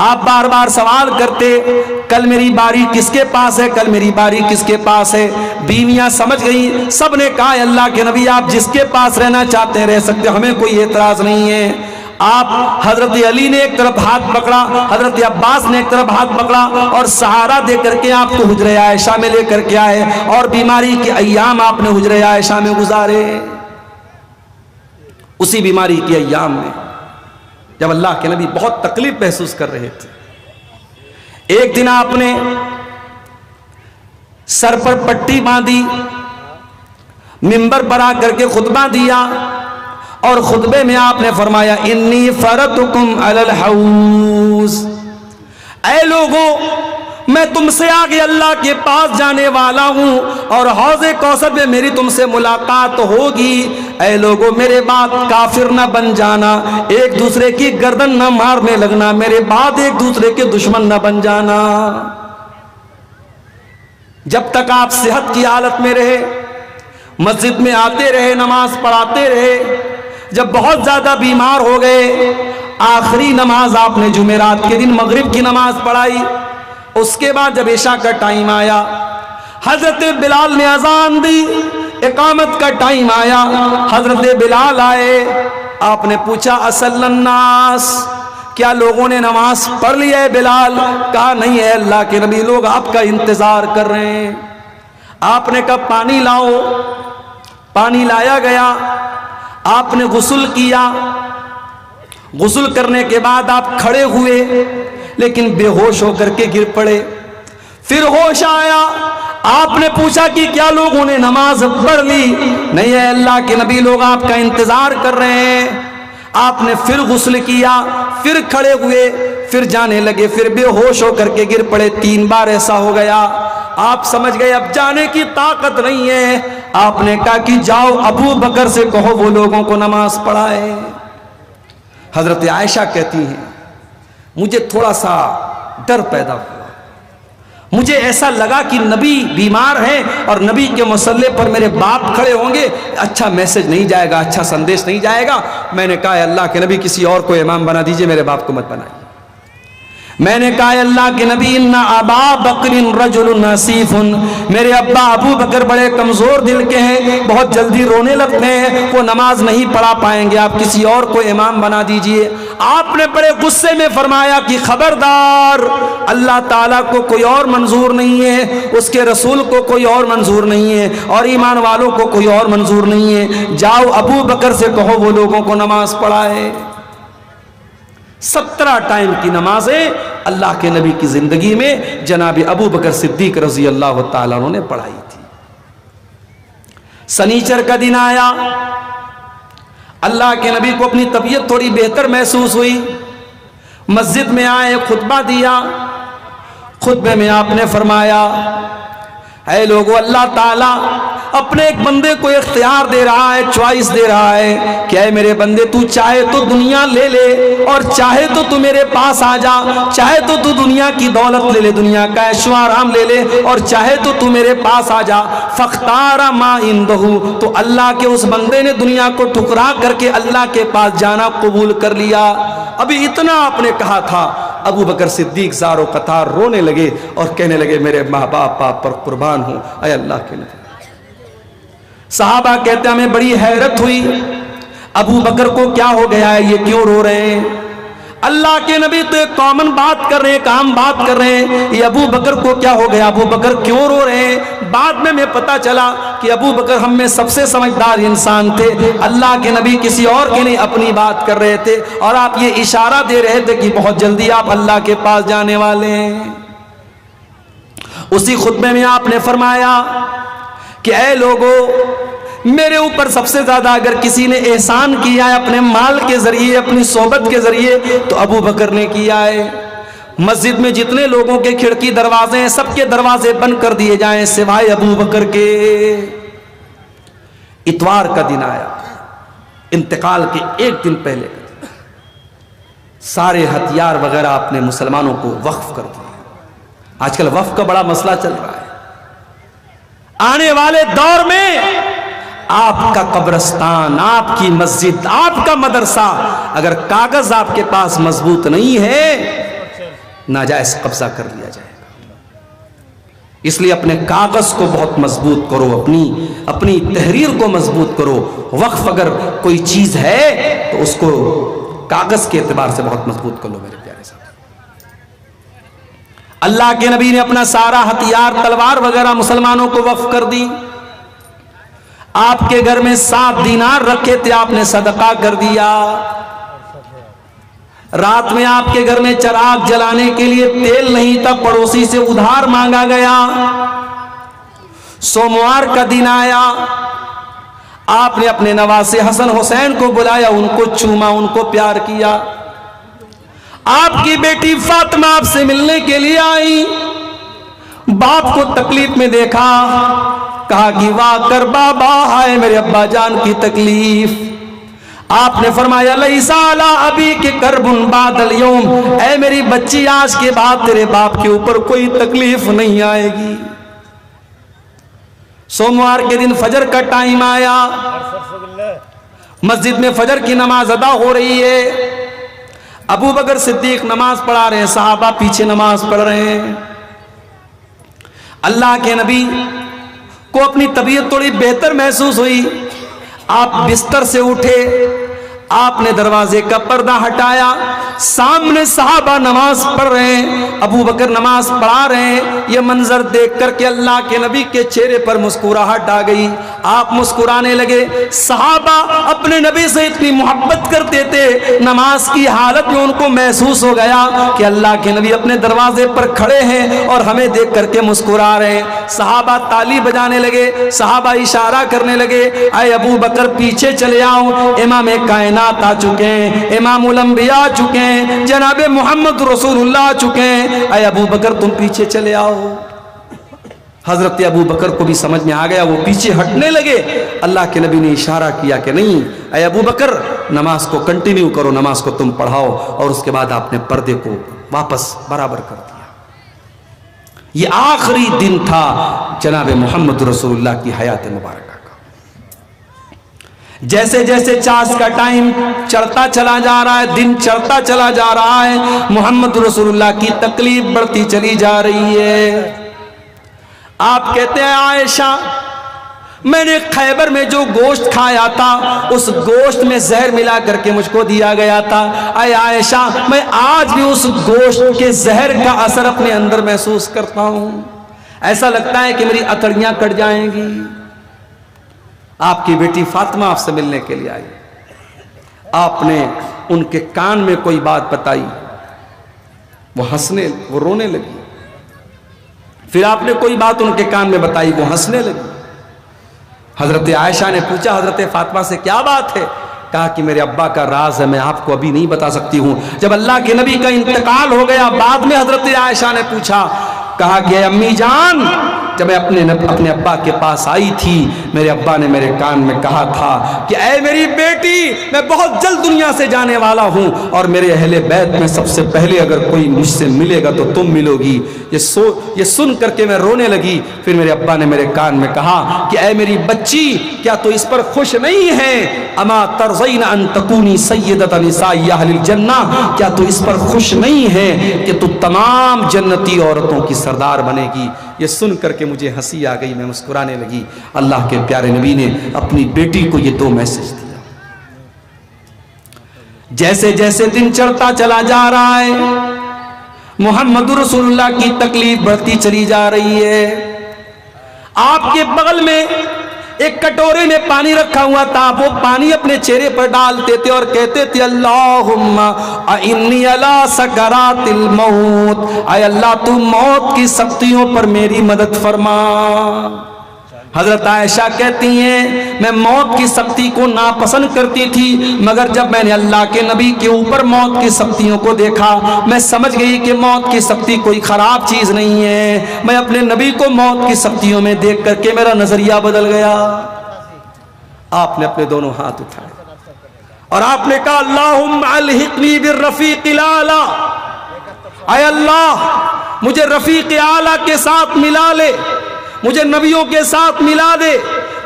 آپ بار بار سوال کرتے کل میری باری کس کے پاس ہے، کل میری باری کس کے پاس ہے۔ بیویاں سمجھ گئی، سب نے کہا اللہ کے نبی آپ جس کے پاس رہنا چاہتے ہیں رہ سکتے، ہمیں کوئی اعتراض نہیں ہے۔ آپ حضرت علی نے ایک طرف ہاتھ پکڑا، حضرت عباس نے ایک طرف ہاتھ پکڑا اور سہارا دے کر کے آپ کو حجرہ عائشہ میں لے کر کے آئے، اور بیماری کے ایام آپ نے حجرہ عائشہ میں گزارے۔ اسی بیماری کے ایام میں جب اللہ کے نبی بہت تکلیف محسوس کر رہے تھے، ایک دن آپ نے سر پر پٹی باندھی، منبر پر آ کر کے خطبہ دیا، اور خطبے میں آپ نے فرمایا انی فرتکم علی الحوض، اے لوگوں میں تم سے آگے اللہ کے پاس جانے والا ہوں اور حوض کوثر میں میری تم سے ملاقات ہوگی۔ اے لوگوں میرے بعد کافر نہ بن جانا، ایک دوسرے کی گردن نہ مارنے لگنا، میرے بعد ایک دوسرے کے دشمن نہ بن جانا۔ جب تک آپ صحت کی حالت میں رہے، مسجد میں آتے رہے، نماز پڑھاتے رہے، جب بہت زیادہ بیمار ہو گئے، آخری نماز آپ نے جمعرات کے دن مغرب کی نماز پڑھائی۔ اس کے بعد جب عشاء کا ٹائم آیا، حضرت بلال نے اذان دی، اقامت کا ٹائم آیا، حضرت بلال آئے، آپ نے پوچھا اصل الناس، کیا لوگوں نے نماز پڑھ لی ہے بلال؟ کہا نہیں ہے اللہ کے نبی، لوگ آپ کا انتظار کر رہے ہیں۔ آپ نے کہا پانی لاؤ، پانی لایا گیا، آپ نے غسل کیا، غسل کرنے کے بعد آپ کھڑے ہوئے لیکن بے ہوش ہو کر کے گر پڑے۔ پھر ہوش آیا، آپ نے پوچھا کہ کیا لوگوں نے نماز پڑھ لی؟ نہیں ہے اللہ کے نبی، لوگ آپ کا انتظار کر رہے ہیں۔ آپ نے پھر غسل کیا، پھر کھڑے ہوئے، پھر جانے لگے، پھر بے ہوش ہو کر کے گر پڑے۔ 3 بار ایسا ہو گیا، آپ سمجھ گئے اب جانے کی طاقت نہیں ہے۔ آپ نے کہا کہ جاؤ ابو بکر سے کہو وہ لوگوں کو نماز پڑھائے۔ حضرت عائشہ کہتی ہیں مجھے تھوڑا سا ڈر پیدا ہوا، مجھے ایسا لگا کہ نبی بیمار ہیں اور نبی کے مصلی پر میرے باپ کھڑے ہوں گے، اچھا میسج نہیں جائے گا، اچھا سندیش نہیں جائے گا۔ میں نے کہا اللہ کے نبی کسی اور کو امام بنا دیجئے، میرے باپ کو مت بنائیے۔ میں نے کہا اللہ کے نبی ان ابا بکر رجل نصیف، میرے ابا ابو بکر بڑے کمزور دل کے ہیں، بہت جلدی رونے لگتے ہیں، وہ نماز نہیں پڑھا پائیں گے، آپ کسی اور کو امام بنا دیجئے۔ آپ نے بڑے غصے میں فرمایا کہ خبردار، اللہ تعالیٰ کو کوئی اور منظور نہیں ہے، اس کے رسول کو کوئی اور منظور نہیں ہے، اور ایمان والوں کو کوئی اور منظور نہیں ہے، جاؤ ابو بکر سے کہو وہ لوگوں کو نماز پڑھائے۔ 17 ٹائم کی نمازیں اللہ کے نبی کی زندگی میں جناب ابو بکر صدیق رضی اللہ تعالیٰ عنہ نے پڑھائی تھی۔ سنیچر کا دن آیا، اللہ کے نبی کو اپنی طبیعت تھوڑی بہتر محسوس ہوئی، مسجد میں آئے، خطبہ دیا۔ خطبے میں آپ نے فرمایا اے لوگو، اللہ تعالیٰ اپنے ایک بندے کو اختیار دے رہا ہے، چوائس دے رہا ہے کہ اے میرے بندے تو چاہے تو دنیا لے لے اور چاہے تو تو میرے پاس آ جا، چاہے تو تو دنیا کی دولت لے لے، دنیا کا عیش و آرام لے لے، اور چاہے تو تو میرے پاس آ جا۔ فاختار ما عندہ، تو اللہ کے اس بندے نے دنیا کو ٹھکرا کر کے اللہ کے پاس جانا قبول کر لیا۔ ابھی اتنا آپ نے کہا تھا، ابو بکر صدیق زار و قطار رونے لگے اور کہنے لگے میرے ماں باپ آپ پر قربان ہوں اے اللہ کے نبی۔ صحابہ کہتے ہیں ہمیں بڑی حیرت ہوئی، ابو بکر کو کیا ہو گیا ہے، یہ کیوں رو رہے ہیں؟ اللہ کے نبی تو ایک کامن بات کر رہے ہیں، کام بات کر رہے ہیں، یہ ابو بکر کو کیا ہو گیا، ابو بکر کیوں رو رہے ہیں؟ بعد میں پتا چلا کہ ابو بکر ہم میں سب سے سمجھدار انسان تھے، اللہ کے نبی کسی اور کے نہیں اپنی بات کر رہے تھے، اور آپ یہ اشارہ دے رہے تھے کہ بہت جلدی آپ اللہ کے پاس جانے والے ہیں۔ اسی خطبے میں آپ نے فرمایا کہ اے لوگو، میرے اوپر سب سے زیادہ اگر کسی نے احسان کیا ہے اپنے مال کے ذریعے، اپنی صحبت کے ذریعے، تو ابو بکر نے کیا ہے۔ مسجد میں جتنے لوگوں کے کھڑکی دروازے ہیں سب کے دروازے بند کر دیے جائیں سوائے ابو بکر کے۔ اتوار کا دن آیا، انتقال کے ایک دن پہلے سارے ہتھیار وغیرہ اپنے مسلمانوں کو وقف کر دیا۔ آج کل وقف کا بڑا مسئلہ چل رہا ہے۔ آنے والے دور میں آپ کا قبرستان، آپ کی مسجد، آپ کا مدرسہ، اگر کاغذ آپ کے پاس مضبوط نہیں ہے ناجائز قبضہ کر لیا جائے گا۔ اس لیے اپنے کاغذ کو بہت مضبوط کرو، اپنی تحریر کو مضبوط کرو۔ وقف اگر کوئی چیز ہے تو اس کو کاغذ کے اعتبار سے بہت مضبوط کر لو میرے پیارے صاحب۔ اللہ کے نبی نے اپنا سارا ہتھیار، تلوار وغیرہ مسلمانوں کو وقف کر دی۔ آپ کے گھر میں 7 دینار رکھے تھے، آپ نے صدقہ کر دیا۔ رات میں آپ کے گھر میں چراغ جلانے کے لیے تیل نہیں تھا، پڑوسی سے ادھار مانگا گیا۔ سوموار کا دن آیا، آپ نے اپنے نواسے حسن حسین کو بلایا، ان کو چوما، ان کو پیار کیا۔ آپ کی بیٹی فاطمہ آپ سے ملنے کے لیے آئی، باپ کو تکلیف میں دیکھا، کہا کہ واہ کر بابا، ہائے میرے ابا جان کی تکلیف۔ آپ نے فرمایا لیس علی ابیک کرب بعد اليوم، اے میری بچی آج کے بعد تیرے باپ کے اوپر کوئی تکلیف نہیں آئے گی۔ سوموار کے دن فجر کا ٹائم آیا، مسجد میں فجر کی نماز ادا ہو رہی ہے۔ ابو بکر صدیق نماز پڑھا رہے ہیں، صحابہ پیچھے نماز پڑھ رہے ہیں۔ اللہ کے نبی کو اپنی طبیعت تھوڑی بہتر محسوس ہوئی، آپ بستر سے اٹھے، آپ نے دروازے کا پردہ ہٹایا، سامنے صحابہ نماز پڑھ رہے ہیں، ابو بکر نماز پڑھا رہے ہیں۔ یہ منظر دیکھ کر کے اللہ کے نبی کے چہرے پر مسکراہٹ آ گئی، آپ مسکرانے لگے۔ صحابہ اپنے نبی سے اتنی محبت کرتے تھے، نماز کی حالت میں ان کو محسوس ہو گیا کہ اللہ کے نبی اپنے دروازے پر کھڑے ہیں اور ہمیں دیکھ کر کے مسکرا رہے ہیں۔ صحابہ تالی بجانے لگے، صحابہ اشارہ کرنے لگے، اے ابو بکر پیچھے چلے آؤ، امام کائنات آ چکے ہیں، امام الانبیاء آ چکے ہیں، جناب محمد رسول اللہ آ چکے ہیں، اے ابو بکر تم پیچھے چلے آؤ۔ حضرت ابو بکر کو بھی سمجھ میں آ گیا، وہ پیچھے ہٹنے لگے۔ اللہ کے نبی نے اشارہ کیا کہ نہیں اے ابو بکر، نماز کو کنٹینیو کرو، نماز کو تم پڑھاؤ، اور اس کے بعد آپ نے پردے کو واپس برابر کر دیا۔ یہ آخری دن تھا جناب محمد رسول اللہ کی حیات مبارکہ۔ جیسے جیسے چاس کا ٹائم چڑھتا چلا جا رہا ہے، دن چڑھتا چلا جا رہا ہے، محمد رسول اللہ کی تکلیف بڑھتی چلی جا رہی ہے۔ آپ کہتے ہیں عائشہ، میں نے خیبر میں جو گوشت کھایا تھا اس گوشت میں زہر ملا کر کے مجھ کو دیا گیا تھا، اے عائشہ میں آج بھی اس گوشت کے زہر کا اثر اپنے اندر محسوس کرتا ہوں، ایسا لگتا ہے کہ میری اتڑیاں کٹ جائیں گی۔ آپ کی بیٹی فاطمہ آپ سے ملنے کے لیے آئی، آپ نے ان کے کان میں کوئی بات بتائی، وہ رونے لگی۔ پھر آپ نے کوئی بات ان کے کان میں بتائی، وہ ہنسنے لگی۔ حضرت عائشہ نے پوچھا حضرت فاطمہ سے کیا بات ہے؟ کہا کہ میرے ابا کا راز ہے، میں آپ کو ابھی نہیں بتا سکتی ہوں۔ جب اللہ کے نبی کا انتقال ہو گیا، بعد میں حضرت عائشہ نے پوچھا، کہا کہ امی جان جب میں اپنے ابا کے پاس آئی تھی، میرے ابا نے میرے کان میں کہا تھا کہ اے میری بیٹی میں بہت جلد دنیا سے جانے والا ہوں، اور میرے اہل بیت میں سب سے پہلے اگر کوئی مجھ سے ملے گا تو تم ملو گی۔ یہ سن کر کے میں رونے لگی۔ پھر میرے ابا نے میرے کان میں کہا کہ اے میری بچی کیا تو اس پر خوش نہیں ہے؟ اما ترضین ان تکونی سیدۃ نساء اہل الجنہ، کیا تو اس پر خوش نہیں ہے کہ تو تمام جنتی عورتوں کی سردار بنے گی؟ یہ سن کر کے مجھے ہنسی آ گئی، میں مسکرانے لگی۔ اللہ کے پیارے نبی نے اپنی بیٹی کو یہ 2 میسج دیا۔ جیسے جیسے دن چڑھتا چلا جا رہا ہے، محمد رسول اللہ کی تکلیف بڑھتی چلی جا رہی ہے۔ آپ کے بغل میں ایک کٹورے میں پانی رکھا ہوا تھا، وہ پانی اپنے چہرے پر ڈالتے تھے اور کہتے تھے اللہم انی علی سکرات الموت، اے اللہ تو موت کی سختیوں پر میری مدد فرما۔ حضرت عائشہ کہتی ہیں میں موت کی سختی کو ناپسند کرتی تھی، مگر جب میں نے اللہ کے نبی کے اوپر موت کی سختیوں کو دیکھا میں سمجھ گئی کہ موت کی سختی کوئی خراب چیز نہیں ہے۔ میں اپنے نبی کو موت کی سختیوں میں دیکھ کر کے میرا نظریہ بدل گیا۔ آپ نے اپنے دونوں ہاتھ اٹھائے اور آپ نے کہا اللہم الحقنی بالرفیق الاعلی، اے اللہ مجھے رفیق اعلیٰ کے ساتھ ملا لے، مجھے نبیوں کے ساتھ ملا دے،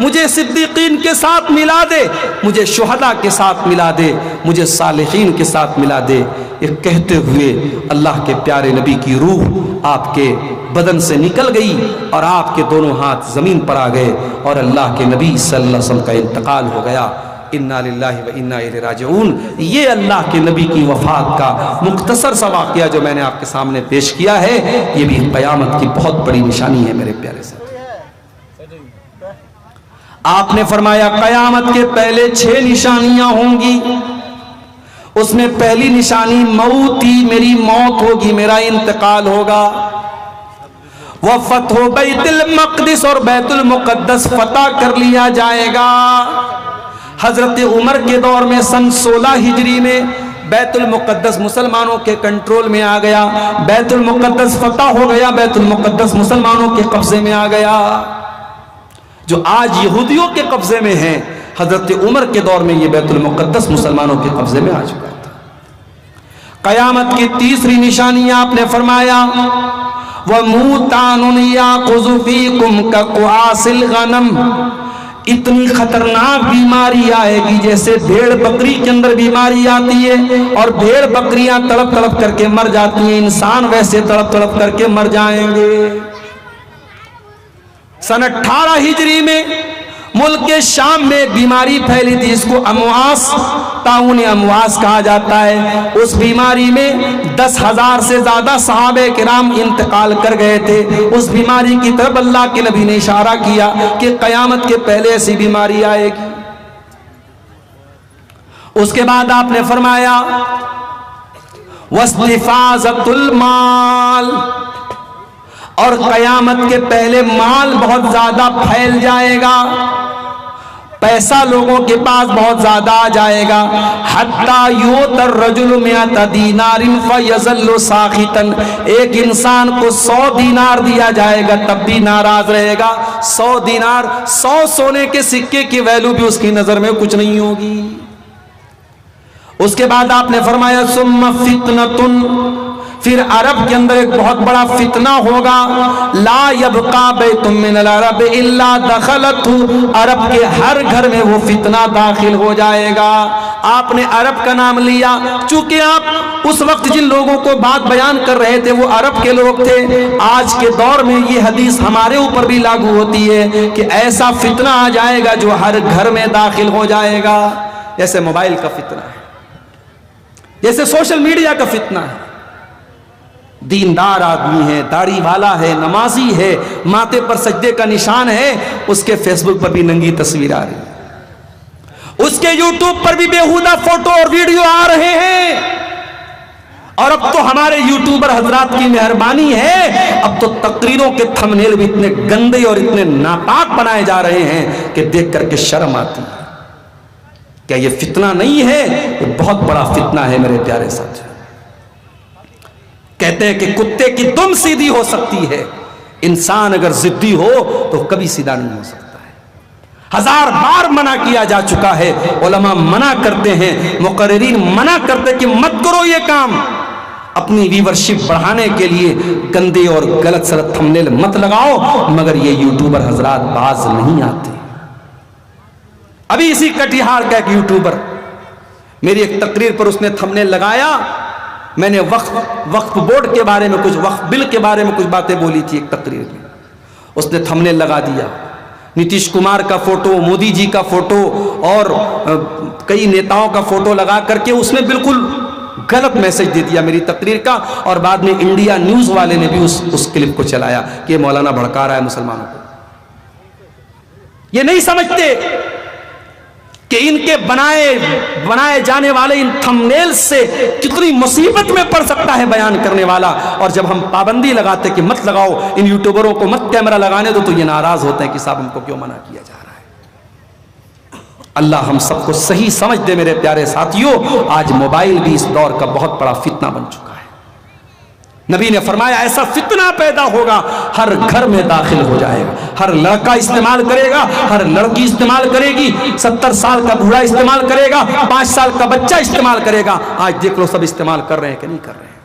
مجھے صدیقین کے ساتھ ملا دے، مجھے شہداء کے ساتھ ملا دے، مجھے صالحین کے ساتھ ملا دے۔ یہ کہتے ہوئے اللہ کے پیارے نبی کی روح آپ کے بدن سے نکل گئی اور آپ کے دونوں ہاتھ زمین پر آ گئے اور اللہ کے نبی صلی اللہ علیہ وسلم کا انتقال ہو گیا۔ انا للہ و انا الیہ راجعون۔ یہ اللہ کے نبی کی وفات کا مختصر سا واقعہ جو میں نے آپ کے سامنے پیش کیا ہے، یہ بھی قیامت کی بہت بڑی نشانی ہے میرے پیارے ساتھی۔ آپ نے فرمایا قیامت کے پہلے 6 نشانیاں ہوں گی، اس میں پہلی نشانی موت ہی، میری موت ہوگی، میرا انتقال ہوگا۔ وہ فتح بیت المقدس، اور بیت المقدس فتح کر لیا جائے گا۔ حضرت عمر کے دور میں سن 16 ہجری میں بیت المقدس مسلمانوں کے کنٹرول میں آ گیا، بیت المقدس فتح ہو گیا، بیت المقدس مسلمانوں کے قبضے میں آ گیا۔ جو آج یہودیوں کے قبضے میں ہیں، حضرت عمر کے دور میں یہ بیت المقدس مسلمانوں کے قبضے میں آ چکا تھا۔ قیامت کی تیسری نشانی آپ نے فرمایا وَمُوتَانٌ يَأْخُذُ فِيكُمْ كَقُعَاصِ الْغَنَمِ، اتنی خطرناک بیماری آئے گی جیسے بھیڑ بکری کے اندر بیماری آتی ہے اور بھیڑ بکریاں تڑپ تڑپ کر کے مر جاتی ہیں، انسان ویسے تڑپ تڑپ کر کے مر جائیں گے۔ سن 18 ہجری میں ملک کے شام میں ایک بیماری پھیلی تھی، اس کو امواس، طاعون امواس کہا جاتا ہے۔ اس بیماری میں 10,000 سے زیادہ صحابہ کرام انتقال کر گئے تھے۔ اس بیماری کی طرف اللہ کے نبی نے اشارہ کیا کہ قیامت کے پہلے ایسی بیماری آئے گی۔ اس کے بعد آپ نے فرمایا وَاسْتِفَاضَةُ الْمَالِ، اور قیامت کے پہلے مال بہت زیادہ پھیل جائے گا، پیسہ لوگوں کے پاس بہت زیادہ آ جائے گا۔ حَتَّى يُؤْتَى الرَّجُلُ مِئَةَ دِينَارٍ فَيَظَلُّ سَاخِطًا، ایک انسان کو 100 دینار دیا جائے گا تب بھی ناراض رہے گا۔ 100 دینار، 100 سونے کے سکے کی ویلو بھی اس کی نظر میں کچھ نہیں ہوگی۔ اس کے بعد آپ نے فرمایا ثُمَّ فِتْنَةٌ، پھر عرب کے اندر ایک بہت بڑا فتنہ ہوگا، لا یبقى بیت من العرب الا دخلته، عرب کے ہر گھر میں وہ فتنہ داخل ہو جائے گا۔ آپ نے عرب کا نام لیا چونکہ آپ اس وقت جن لوگوں کو بات بیان کر رہے تھے وہ عرب کے لوگ تھے۔ آج کے دور میں یہ حدیث ہمارے اوپر بھی لاگو ہوتی ہے کہ ایسا فتنہ آ جائے گا جو ہر گھر میں داخل ہو جائے گا، جیسے موبائل کا فتنہ ہے، جیسے سوشل میڈیا کا فتنہ ہے۔ دیندار آدمی ہے، داڑھی والا ہے، نمازی ہے، ماتھے پر سجدے کا نشان ہے، اس کے فیس بک پر بھی ننگی تصویر آ رہی ہے، اس کے یوٹیوب پر بھی بیہودہ فوٹو اور ویڈیو آ رہے ہیں۔ اور اب تو ہمارے یوٹیوبر حضرات کی مہربانی ہے، اب تو تقریروں کے تھمبنیل بھی اتنے گندے اور اتنے ناپاک بنائے جا رہے ہیں کہ دیکھ کر کے شرم آتی ہے۔ کیا یہ فتنہ نہیں ہے؟ یہ بہت بڑا فتنہ ہے میرے پیارے ساتھی۔ کہتے ہیں کہ کتے کی دم سیدھی ہو سکتی ہے، انسان اگر ضدی ہو تو کبھی سیدھا نہیں ہو سکتا ہے۔ 1000 بار منع کیا جا چکا ہے، علماء منع کرتے ہیں، مقررین منع کرتے ہیں کہ مت کرو یہ کام۔ اپنی ویورشپ بڑھانے کے لیے گندے اور غلط سلط تھمبنیل مت لگاؤ، مگر یہ یوٹیوبر حضرات باز نہیں آتے۔ ابھی اسی کٹیہار کا ایک یوٹیوبر میری ایک تقریر پر اس نے تھمبنیل لگایا، میں نے وقف بورڈ کے بارے میں کچھ، وقف بل کے بارے میں کچھ باتیں بولی تھی ایک تقریر میں، اس نے تھمبنیل لگا دیا نتیش کمار کا فوٹو، مودی جی کا فوٹو اور کئی نیتاؤں کا فوٹو لگا کر کے اس نے بالکل غلط میسج دے دیا میری تقریر کا، اور بعد میں انڈیا نیوز والے نے بھی اس کلپ کو چلایا کہ یہ مولانا بھڑکا رہا ہے مسلمانوں کو۔ یہ نہیں سمجھتے کہ ان کے بنائے جانے والے ان تھمبنیل سے کتنی مصیبت میں پڑ سکتا ہے بیان کرنے والا۔ اور جب ہم پابندی لگاتے کہ مت لگاؤ ان یوٹیوبروں کو، مت کیمرہ لگانے دو، تو یہ ناراض ہوتے ہیں کہ صاحب ہم کو کیوں منع کیا جا رہا ہے۔ اللہ ہم سب کو صحیح سمجھ دے میرے پیارے ساتھیوں۔ آج موبائل بھی اس دور کا بہت بڑا فتنہ بن چکا ہے۔ نبی نے فرمایا ایسا فتنہ پیدا ہوگا، ہر گھر میں داخل ہو جائے گا، ہر لڑکا استعمال کرے گا، ہر لڑکی استعمال کرے گی، 70 سال کا بوڑھا استعمال کرے گا، 5 سال کا بچہ استعمال کرے گا۔ آج دیکھ لو سب استعمال کر رہے ہیں کہ نہیں کر رہے ہیں۔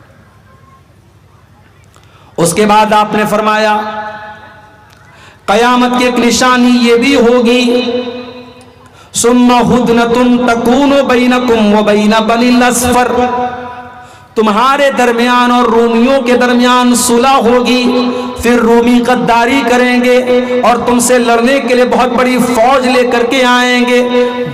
اس کے بعد آپ نے فرمایا قیامت کی ایک نشانی یہ بھی ہوگی ثم ہدنۃ تکون بینکم وبین بنی الاصفر، تمہارے درمیان اور رومیوں کے درمیان صلح ہوگی، پھر رومی غداری کریں گے اور تم سے لڑنے کے لیے بہت بڑی فوج لے کر کے آئیں گے،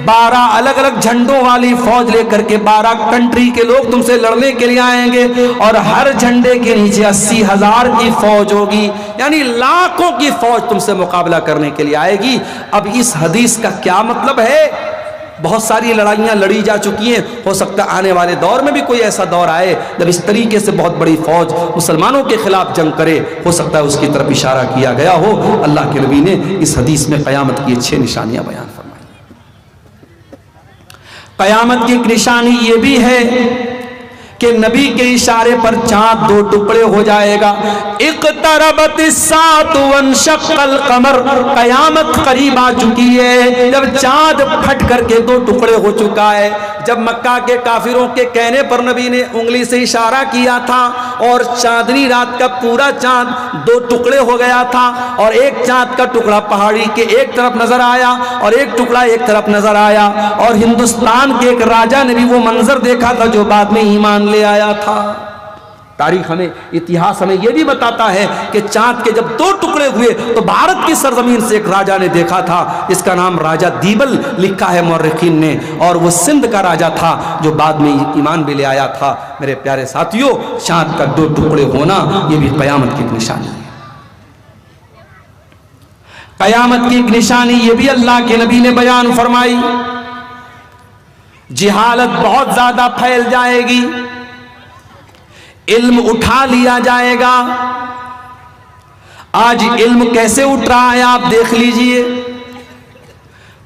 12 الگ الگ جھنڈوں والی فوج لے کر کے 12 کنٹری کے لوگ تم سے لڑنے کے لیے آئیں گے، اور ہر جھنڈے کے نیچے 80,000 کی فوج ہوگی، یعنی لاکھوں کی فوج تم سے مقابلہ کرنے کے لیے آئے گی۔ اب اس حدیث کا کیا مطلب ہے؟ بہت ساری لڑائیاں لڑی جا چکی ہیں، ہو سکتا ہے آنے والے دور میں بھی کوئی ایسا دور آئے جب اس طریقے سے بہت بڑی فوج مسلمانوں کے خلاف جنگ کرے، ہو سکتا ہے اس کی طرف اشارہ کیا گیا ہو۔ اللہ کے نبی نے اس حدیث میں قیامت کی 6 نشانیاں بیان فرمائی۔ قیامت کی ایک نشانی یہ بھی ہے کہ نبی کے اشارے پر چاند 2 ٹکڑے ہو جائے گا، اقتربت الساعۃ وانشق القمر، قیامت قریب آ چکی ہے، جب چاند پھٹ کر کے 2 ٹکڑے ہو چکا ہے۔ جب مکہ کے کافروں کے کہنے پر نبی نے انگلی سے اشارہ کیا تھا اور چاندنی رات کا پورا چاند 2 ٹکڑے ہو گیا تھا، اور ایک چاند کا ٹکڑا پہاڑی کے ایک طرف نظر آیا اور ایک ٹکڑا ایک طرف نظر آیا، اور ہندوستان کے ایک راجہ نے بھی وہ منظر دیکھا تھا جو بعد میں ایمان لے آیا تھا۔ تاریخ ہمیں، اتہاس ہمیں یہ بھی بتاتا ہے کہ چاند کے جب 2 ٹکڑے ہوئے تو بھارت کی سرزمین سے ایک راجہ نے دیکھا تھا، اس کا نام راجہ دیبل لکھا ہے مورخین نے، اور وہ سندھ کا راجہ تھا جو بعد میں ایمان بھی لے آیا تھا۔ میرے پیارے ساتھیوں، چاند کا 2 ٹکڑے ہونا یہ بھی قیامت کی ایک نشانی ہے۔ قیامت کی ایک نشانی یہ بھی اللہ کے نبی نے بیان فرمائی، جہالت بہت زیادہ پھیل جائے گی، علم اٹھا لیا جائے گا۔ آج علم کیسے اٹھ رہا ہے آپ دیکھ لیجئے،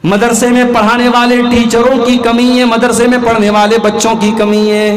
مدرسے میں پڑھانے والے ٹیچروں کی کمی ہے، مدرسے میں پڑھنے والے بچوں کی کمی ہے،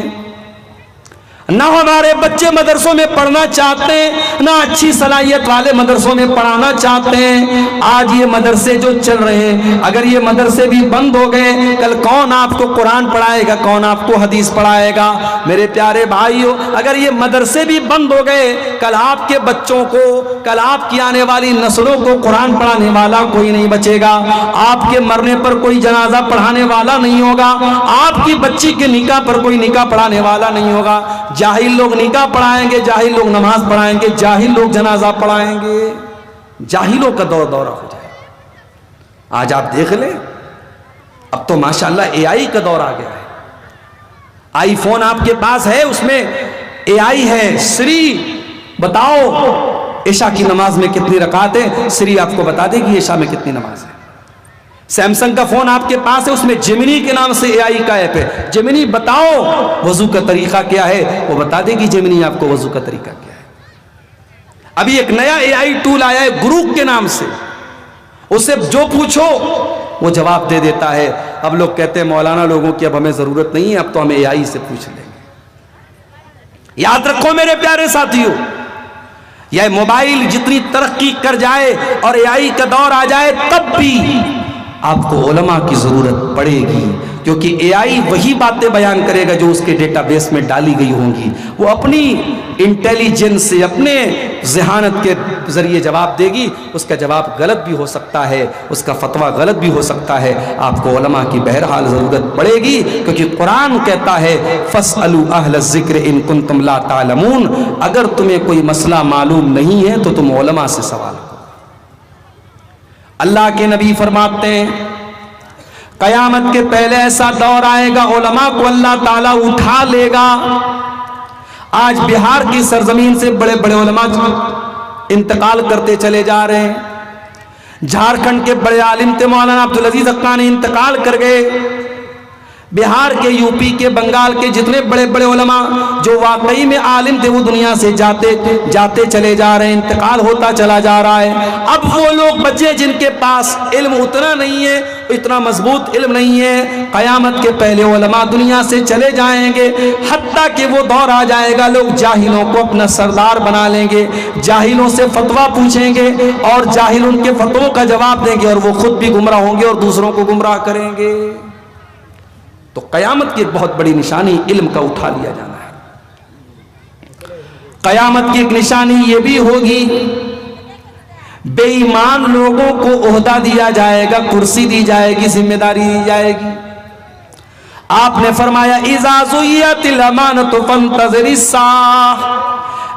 نہ ہمارے بچے مدرسوں میں پڑھنا چاہتے ہیں، نہ اچھی صلاحیت والے مدرسوں میں پڑھانا چاہتے ہیں۔ آج یہ مدرسے جو چل رہے ہیں، اگر یہ مدرسے بھی بند ہو گئے، کل کون آپ کو قرآن پڑھائے گا، کون آپ کو حدیث پڑھائے گا؟ میرے پیارے بھائیو، اگر یہ مدرسے بھی بند ہو گئے، کل آپ کے بچوں کو، کل آپ کی آنے والی نسلوں کو قرآن پڑھانے والا کوئی نہیں بچے گا، آپ کے مرنے پر کوئی جنازہ پڑھانے والا نہیں ہوگا، آپ کی بچی کے نکاح پر کوئی نکاح پڑھانے والا نہیں ہوگا۔ جاہل لوگ نکاح پڑھائیں گے، جاہل لوگ نماز پڑھائیں گے، جاہل لوگ جنازہ پڑھائیں گے، جاہلوں کا دور دورہ ہو جائے۔ آج آپ دیکھ لیں، اب تو ماشاءاللہ اے آئی کا دور آ گیا ہے۔ آئی فون آپ کے پاس ہے، اس میں اے آئی ہے، سری بتاؤ عشاء کی نماز میں کتنی رکعت ہے، سری آپ کو بتا دے گی عشاء میں کتنی نماز ہے۔ سیمسنگ کا فون آپ کے پاس ہے، اس میں جیمنی کے نام سے اے آئی کا ایپ ہے، جیمنی بتاؤ وضو کا طریقہ کیا ہے، وہ بتا دے گی جیمنی آپ کو وضو کا طریقہ کیا ہے۔ ابھی ایک نیا اے آئی ٹول آیا ہے گروک کے نام سے، اسے جو پوچھو وہ جواب دے دیتا ہے۔ اب لوگ کہتے ہیں مولانا لوگوں کی اب ہمیں ضرورت نہیں ہے، اب تو ہمیں اے آئی سے پوچھ لیں گے۔ یاد رکھو میرے پیارے ساتھیوں، یہ موبائل جتنی ترقی کر جائے اور اے آئی کا دور آ جائے، تب بھی آپ کو علماء کی ضرورت پڑے گی، کیونکہ اے آئی وہی باتیں بیان کرے گا جو اس کے ڈیٹا بیس میں ڈالی گئی ہوں گی، وہ اپنی انٹیلیجنس سے، اپنے ذہانت کے ذریعے جواب دے گی۔ اس کا جواب غلط بھی ہو سکتا ہے، اس کا فتویٰ غلط بھی ہو سکتا ہے، آپ کو علماء کی بہرحال ضرورت پڑے گی، کیونکہ قرآن کہتا ہے فَاسْأَلُوا أَهْلَ الذِّكْرِ إِن كُنتُمْ لَا تَعْلَمُونَ، اگر تمہیں کوئی مسئلہ معلوم نہیں ہے تو تم علماء سے سوال کرو۔ اللہ کے نبی فرماتے ہیں قیامت کے پہلے ایسا دور آئے گا، علماء کو اللہ تعالیٰ اٹھا لے گا۔ آج بہار کی سرزمین سے بڑے بڑے علماء انتقال کرتے چلے جا رہے ہیں۔ جھارکھنڈ کے بڑے عالم تھے مولانا عبدالعزیز حقانی، انتقال کر گئے۔ بہار کے، یو پی کے، بنگال کے جتنے بڑے بڑے علماء جو واقعی میں عالم تھے وہ دنیا سے جاتے چلے جا رہے ہیں، انتقال ہوتا چلا جا رہا ہے۔ اب وہ لوگ بچے جن کے پاس علم اتنا نہیں ہے، اتنا مضبوط علم نہیں ہے، قیامت کے پہلے علماء دنیا سے چلے جائیں گے، حتیٰ کہ وہ دور آ جائے گا لوگ جاہلوں کو اپنا سردار بنا لیں گے، جاہلوں سے فتویٰ پوچھیں گے اور جاہل ان کے فتووں کا جواب دیں گے، اور وہ خود بھی گمراہ ہوں گے اور دوسروں کو گمراہ کریں گے۔ تو قیامت کی ایک بہت بڑی نشانی علم کا اٹھا لیا جانا ہے۔ قیامت کی ایک نشانی یہ بھی ہوگی بے ایمان لوگوں کو عہدہ دیا جائے گا، کرسی دی جائے گی، ذمہ داری دی جائے گی۔ آپ نے فرمایا اذا زیت الامانۃ فانتظر الساعہ،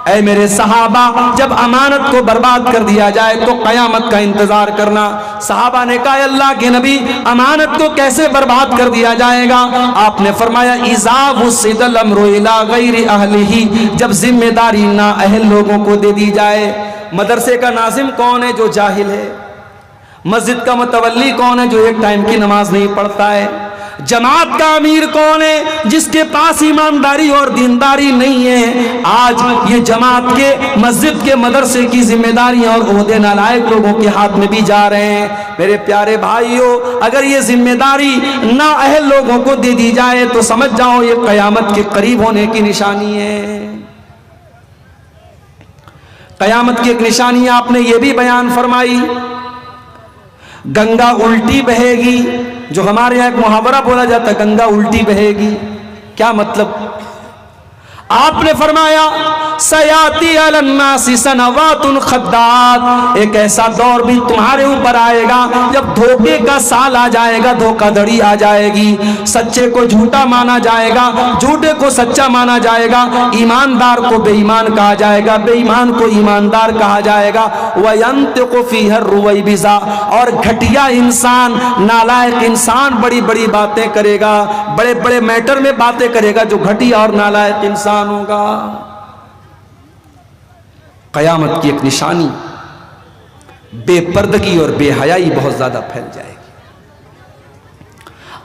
اے میرے صحابہ جب امانت کو برباد کر دیا جائے تو قیامت کا انتظار کرنا۔ صحابہ نے کہا اللہ کے نبی امانت کو کیسے برباد کر دیا جائے گا؟ آپ نے فرمایا اذا وسد الامر الی غیر اہلہ، جب ذمہ داری نااہل لوگوں کو دے دی جائے۔ مدرسے کا ناظم کون ہے؟ جو جاہل ہے۔ مسجد کا متولی کون ہے؟ جو ایک ٹائم کی نماز نہیں پڑھتا ہے۔ جماعت کا امیر کون ہے؟ جس کے پاس ایمانداری اور دینداری نہیں ہے۔ آج یہ جماعت کے، مسجد کے، مدرسے کی ذمہ داریاں اور عہدے نالائق لوگوں کے ہاتھ میں بھی جا رہے ہیں۔ میرے پیارے بھائیوں، اگر یہ ذمہ داری نااہل لوگوں کو دے دی جائے تو سمجھ جاؤ یہ قیامت کے قریب ہونے کی نشانی ہے۔ قیامت کی ایک نشانی آپ نے یہ بھی بیان فرمائی، گنگا الٹی بہے گی۔ جو ہمارے یہاں ایک محاورہ بولا جاتا ہے گنگا الٹی بہے گی، کیا مطلب؟ آپ نے فرمایا سیاتی علی الناس سنوات خدات، ایک ایسا دور بھی تمہارے اوپر آئے گا جب دھوکے کا سال آ جائے گا، دھوکہ دھڑی آ جائے گی، سچے کو جھوٹا مانا جائے گا، جھوٹے کو سچا مانا جائے گا، ایماندار کو بے ایمان کہا جائے گا، بے ایمان کو ایماندار کہا جائے گا۔ وَيَنْتِقُ فِيهَا الرُّوَيْبِضَةُ، اور گھٹیا انسان، نالائق انسان بڑی بڑی باتیں کرے گا، بڑے بڑے میٹر میں باتیں کرے گا جو گھٹیا اور نالائق انسان ہوگا۔ قیامت کی ایک نشانی بے پردگی اور بے حیائی بہت زیادہ پھیل جائے گی۔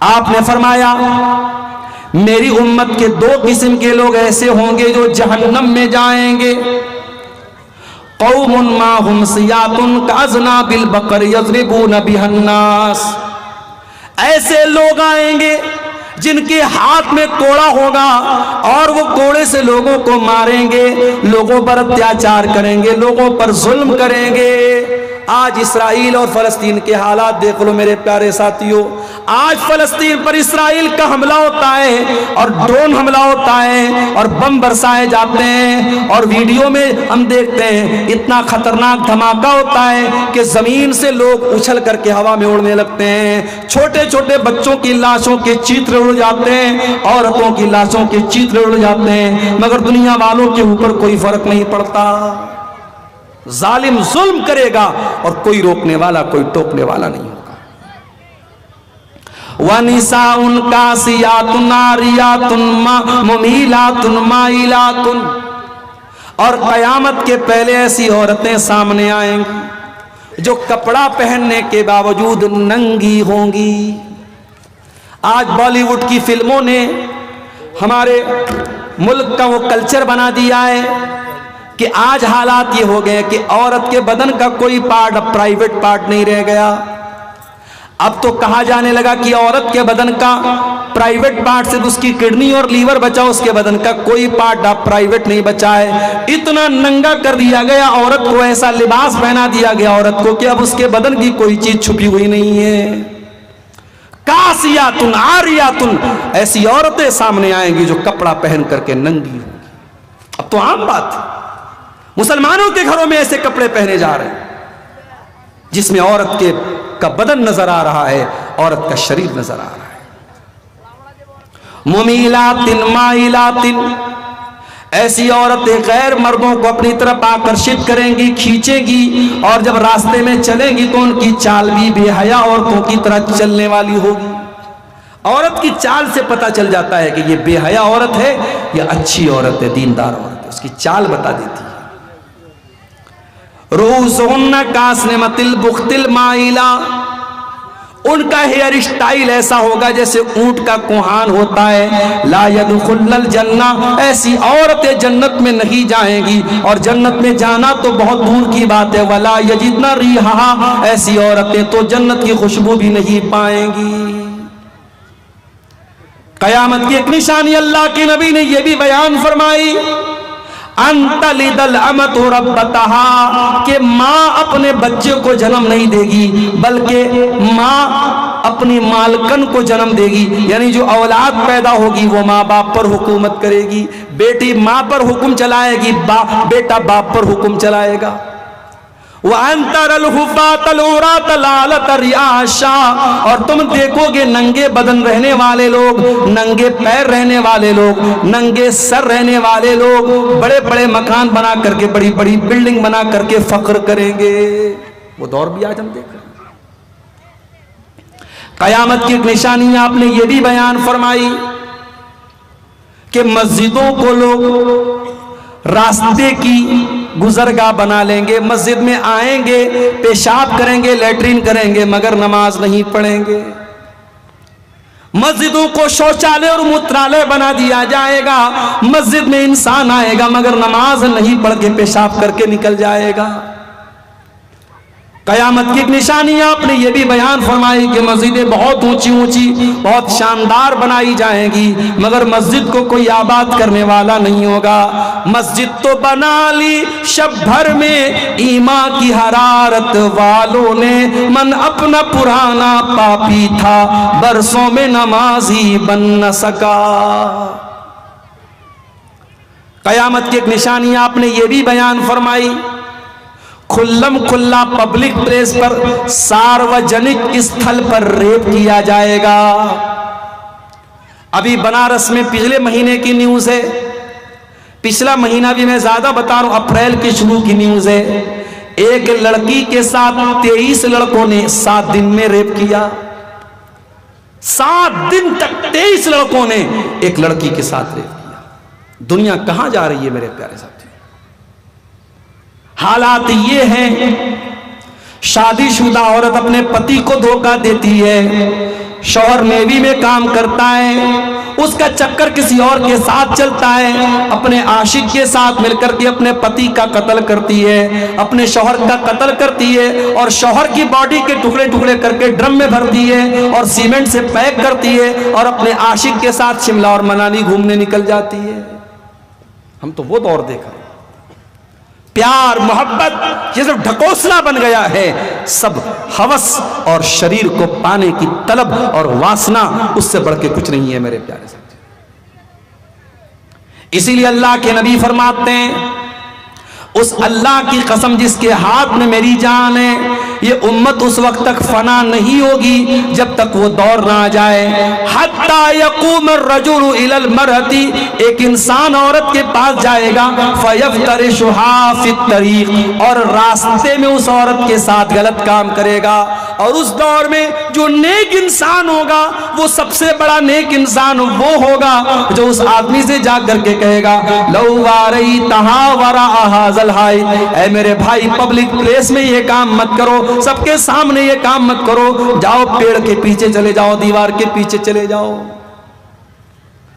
آپ نے فرمایا میری امت کے دو قسم کے لوگ ایسے ہوں گے جو جہنم میں جائیں گے، قوم ماہم سیات کاذناب البقر یضربون بها الناس، ایسے لوگ آئیں گے جن کے ہاتھ میں کوڑا ہوگا اور وہ کوڑے سے لوگوں کو ماریں گے، لوگوں پر اتیاچار کریں گے، لوگوں پر ظلم کریں گے۔ آج اسرائیل اور فلسطین کے حالات دیکھ لو میرے پیارے ساتھیوں، آج فلسطین پر اسرائیل کا حملہ ہوتا ہے اور ڈرون حملہ ہوتا ہے اور بم برسائے جاتے ہیں، اور ویڈیو میں ہم دیکھتے ہیں اتنا خطرناک دھماکہ ہوتا ہے کہ زمین سے لوگ اچھل کر کے ہوا میں اڑنے لگتے ہیں، چھوٹے چھوٹے بچوں کی لاشوں کے چیتر اڑ جاتے ہیں، عورتوں کی لاشوں کے چیتر اڑ جاتے ہیں، مگر دنیا والوں کے اوپر کوئی فرق نہیں پڑتا۔ ظالم ظلم کرے گا اور کوئی روکنے والا، کوئی ٹوکنے والا نہیں ہوگا۔ وَنِسَاءٌ كَاسِيَاتٌ عَارِيَاتٌ مُمِيلَاتٌ مَائِلَاتٌ، اور قیامت کے پہلے ایسی عورتیں سامنے آئیں گی جو کپڑا پہننے کے باوجود ننگی ہوں گی۔ آج بالی ووڈ کی فلموں نے ہمارے ملک کا وہ کلچر بنا دیا ہے کہ آج حالات یہ ہو گئے کہ عورت کے بدن کا کوئی پارٹ اب پرائیویٹ پارٹ نہیں رہ گیا۔ اب تو کہا جانے لگا کہ عورت کے بدن کا پرائیویٹ پارٹ صرف اس کی کڈنی اور لیور بچا، اس کے بدن کا کوئی پارٹ اب پرائیویٹ نہیں بچا ہے۔ اتنا ننگا کر دیا گیا عورت کو، ایسا لباس پہنا دیا گیا عورت کو کہ اب اس کے بدن کی کوئی چیز چھپی ہوئی نہیں ہے۔ کاسیاتن عاریاتن، ایسی عورتیں سامنے آئیں گی جو کپڑا پہن کر کے ننگی ہوں گی۔ اب تو عام بات ہے، مسلمانوں کے گھروں میں ایسے کپڑے پہنے جا رہے ہیں جس میں عورت کا بدن نظر آ رہا ہے، عورت کا شریر نظر آ رہا ہے۔ ممیلات مائلات، ایسی عورتیں غیر مردوں کو اپنی طرف آکرشت کریں گی، کھینچیں گی، اور جب راستے میں چلیں گی تو ان کی چال بھی بے حیا عورتوں کی طرح چلنے والی ہوگی۔ عورت کی چال سے پتہ چل جاتا ہے کہ یہ بے حیا عورت ہے یا اچھی عورت ہے، دیندار عورت ہے، اس کی چال بتا دیتی ہے۔ رؤوسہن کاسنمۃ البخت المائلہ، ان کا ہیئر اسٹائل ایسا ہوگا جیسے اونٹ کا کوہان ہوتا ہے۔ لا يدخلن الجنہ، ایسی عورتیں جنت میں نہیں جائیں گی، اور جنت میں جانا تو بہت دور کی بات ہے۔ ولا یجدن ریحہا، ایسی عورتیں تو جنت کی خوشبو بھی نہیں پائیں گی۔ قیامت کی ایک نشانی اللہ کے نبی نے یہ بھی بیان فرمائی، انت لد الامۃ ربتہا، کہ ماں اپنے بچے کو جنم نہیں دے گی بلکہ ماں اپنی مالکن کو جنم دے گی، یعنی جو اولاد پیدا ہوگی وہ ماں باپ پر حکومت کرے گی، بیٹی ماں پر حکم چلائے گی، بیٹا باپ پر حکم چلائے گا۔ وَأَن تَرَى الْحُفَاةَ الْعُرَاةَ الْعَالَةَ رِعَاشًا، اور تم دیکھو گے ننگے بدن رہنے والے لوگ، ننگے پیر رہنے والے لوگ، ننگے سر رہنے والے لوگ بڑے بڑے مکان بنا کر کے، بڑی بڑی بلڈنگ بنا کر کے فخر کریں گے۔ وہ دور بھی آج ہم دیکھ رہے ہیں۔ قیامت کی ایک نشانی آپ نے یہ بھی بیان فرمائی کہ مسجدوں کو لوگ راستے کی گزرگاہ بنا لیں گے، مسجد میں آئیں گے، پیشاب کریں گے، لیٹرین کریں گے، مگر نماز نہیں پڑھیں گے۔ مسجدوں کو شوچالے اور موترالے بنا دیا جائے گا، مسجد میں انسان آئے گا مگر نماز نہیں پڑھ کے پیشاب کر کے نکل جائے گا۔ قیامت کی ایک نشانی آپ نے یہ بھی بیان فرمائی کہ مسجدیں بہت اونچی اونچی، بہت شاندار بنائی جائیں گی، مگر مسجد کو کوئی آباد کرنے والا نہیں ہوگا۔ مسجد تو بنا لی شب بھر میں ایمان کی حرارت والوں نے، من اپنا پرانا پاپی تھا برسوں میں نمازی بن نہ سکا۔ قیامت کی ایک نشانی آپ نے یہ بھی بیان فرمائی، کھلم کھلا پبلک پلیس پر، ساروجنک استھل پر ریپ کیا جائے گا۔ ابھی بنارس میں پچھلے مہینے کی نیوز ہے، پچھلا مہینہ بھی میں زیادہ بتا رہا ہوں، اپریل کی شروع کی نیوز ہے، ایک لڑکی کے ساتھ 23 لڑکوں نے 7 دن میں ریپ کیا۔ 7 دن تک 23 لڑکوں نے ایک لڑکی کے ساتھ ریپ کیا۔ دنیا کہاں جا رہی ہے میرے پیارے ساتھی؟ حالات یہ ہیں، شادی شدہ عورت اپنے پتی کو دھوکہ دیتی ہے، شوہر نیوی میں کام کرتا ہے، اس کا چکر کسی اور کے ساتھ چلتا ہے، اپنے عاشق کے ساتھ مل کر کے اپنے پتی کا قتل کرتی ہے، اپنے شوہر کا قتل کرتی ہے، اور شوہر کی باڈی کے ٹکڑے ٹکڑے کر کے ڈرم میں بھرتی ہے اور سیمنٹ سے پیک کرتی ہے، اور اپنے عاشق کے ساتھ شملہ اور منالی گھومنے نکل جاتی ہے۔ ہم تو وہ دور دیکھ رہے ہیں، پیار محبت یہ سب ڈھکوسلا بن گیا ہے، سب ہوس اور شریر کو پانے کی طلب اور واسنا، اس سے بڑھ کے کچھ نہیں ہے میرے پیارے ساتھی۔ اسی لیے اللہ کے نبی فرماتے ہیں، اس اللہ کی قسم جس کے ہاتھ میں میری جان ہے، یہ امت اس وقت تک فنا نہیں ہوگی جب تک وہ دور نہ آ جائے، حتی یقوم الرجل الی المرأة، ایک انسان عورت کے پاس جائے گا، فیفترشھا فی الطریق، اور راستے میں اس عورت کے ساتھ غلط کام کرے گا، اور اس دور میں جو نیک انسان ہوگا وہ سب سے بڑا نیک انسان وہ ہوگا جو اس آدمی سے جا کر کے کہے گا، لو واریتھا وراء ھذا الحائط، اے میرے بھائی پبلک پلیس میں یہ کام مت کرو، سب کے سامنے یہ کام مت کرو، جاؤ پیڑ کے پیچھے چلے جاؤ، دیوار کے پیچھے چلے جاؤ۔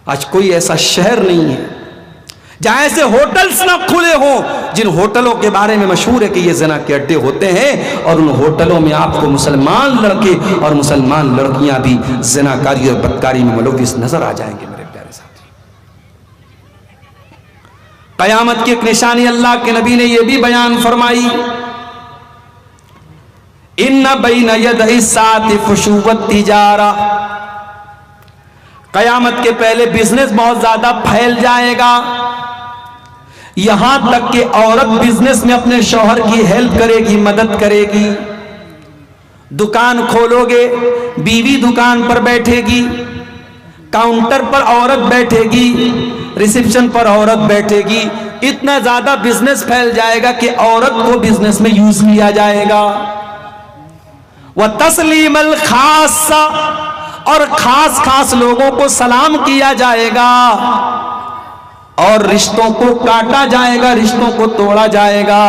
آج کوئی ایسا شہر نہیں ہے جہاں ایسے ہوٹلز نہ کھلے ہوں جن ہوٹلوں کے بارے میں مشہور ہے کہ یہ زنا کے اڈے ہوتے ہیں، اور ان ہوٹلوں میں آپ کو مسلمان لڑکے اور مسلمان لڑکیاں بھی زناکاری اور بدکاری میں ملوث نظر آ جائیں گے میرے پیارے ساتھی۔ قیامت کی ایک نشانی اللہ کے نبی نے یہ بھی بیان فرمائی، ان بین یدی الساعۃ فشو التجارہ، قیامت کے پہلے بزنس بہت زیادہ پھیل جائے گا، یہاں تک کہ عورت بزنس میں اپنے شوہر کی ہیلپ کرے گی، مدد کرے گی۔ دکان کھولو گے، بیوی دکان پر بیٹھے گی، کاؤنٹر پر عورت بیٹھے گی، ریسیپشن پر عورت بیٹھے گی، اتنا زیادہ بزنس پھیل جائے گا کہ عورت کو بزنس میں یوز کیا جائے گا۔ وَتَسْلِيمَ الْخَاصَّةِ، اور خاص خاص لوگوں کو سلام کیا جائے گا، اور رشتوں کو کاٹا جائے گا، رشتوں کو توڑا جائے گا۔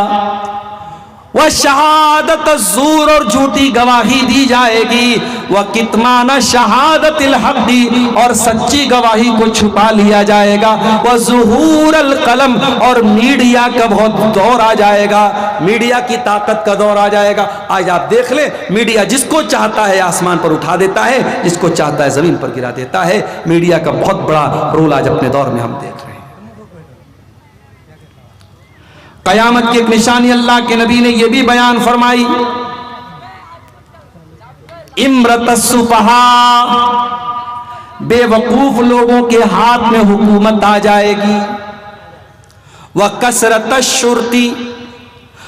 وَشَهَادَةَ الزُّورِ، اور جھوٹی گواہی دی جائے گی۔ وَكِتْمَانَ شَهَادَةِ الْحَقِّ، اور سچی گواہی کو چھپا لیا جائے گا۔ وَظُهُورَ الْقَلَمِ، اور میڈیا کا بہت دور آ جائے گا، میڈیا کی طاقت کا دور آ جائے گا۔ آج آپ دیکھ لیں، میڈیا جس کو چاہتا ہے آسمان پر اٹھا دیتا ہے، جس کو چاہتا ہے زمین پر گرا دیتا ہے۔ میڈیا کا بہت بڑا رول آج اپنے دور میں ہم دیکھ رہے ہیں۔ قیامت کی ایک نشانی اللہ کے نبی نے یہ بھی بیان فرمائی، امرت السفہاء، بے وقوف لوگوں کے ہاتھ میں حکومت آ جائے گی۔ وکثرت الشرطی،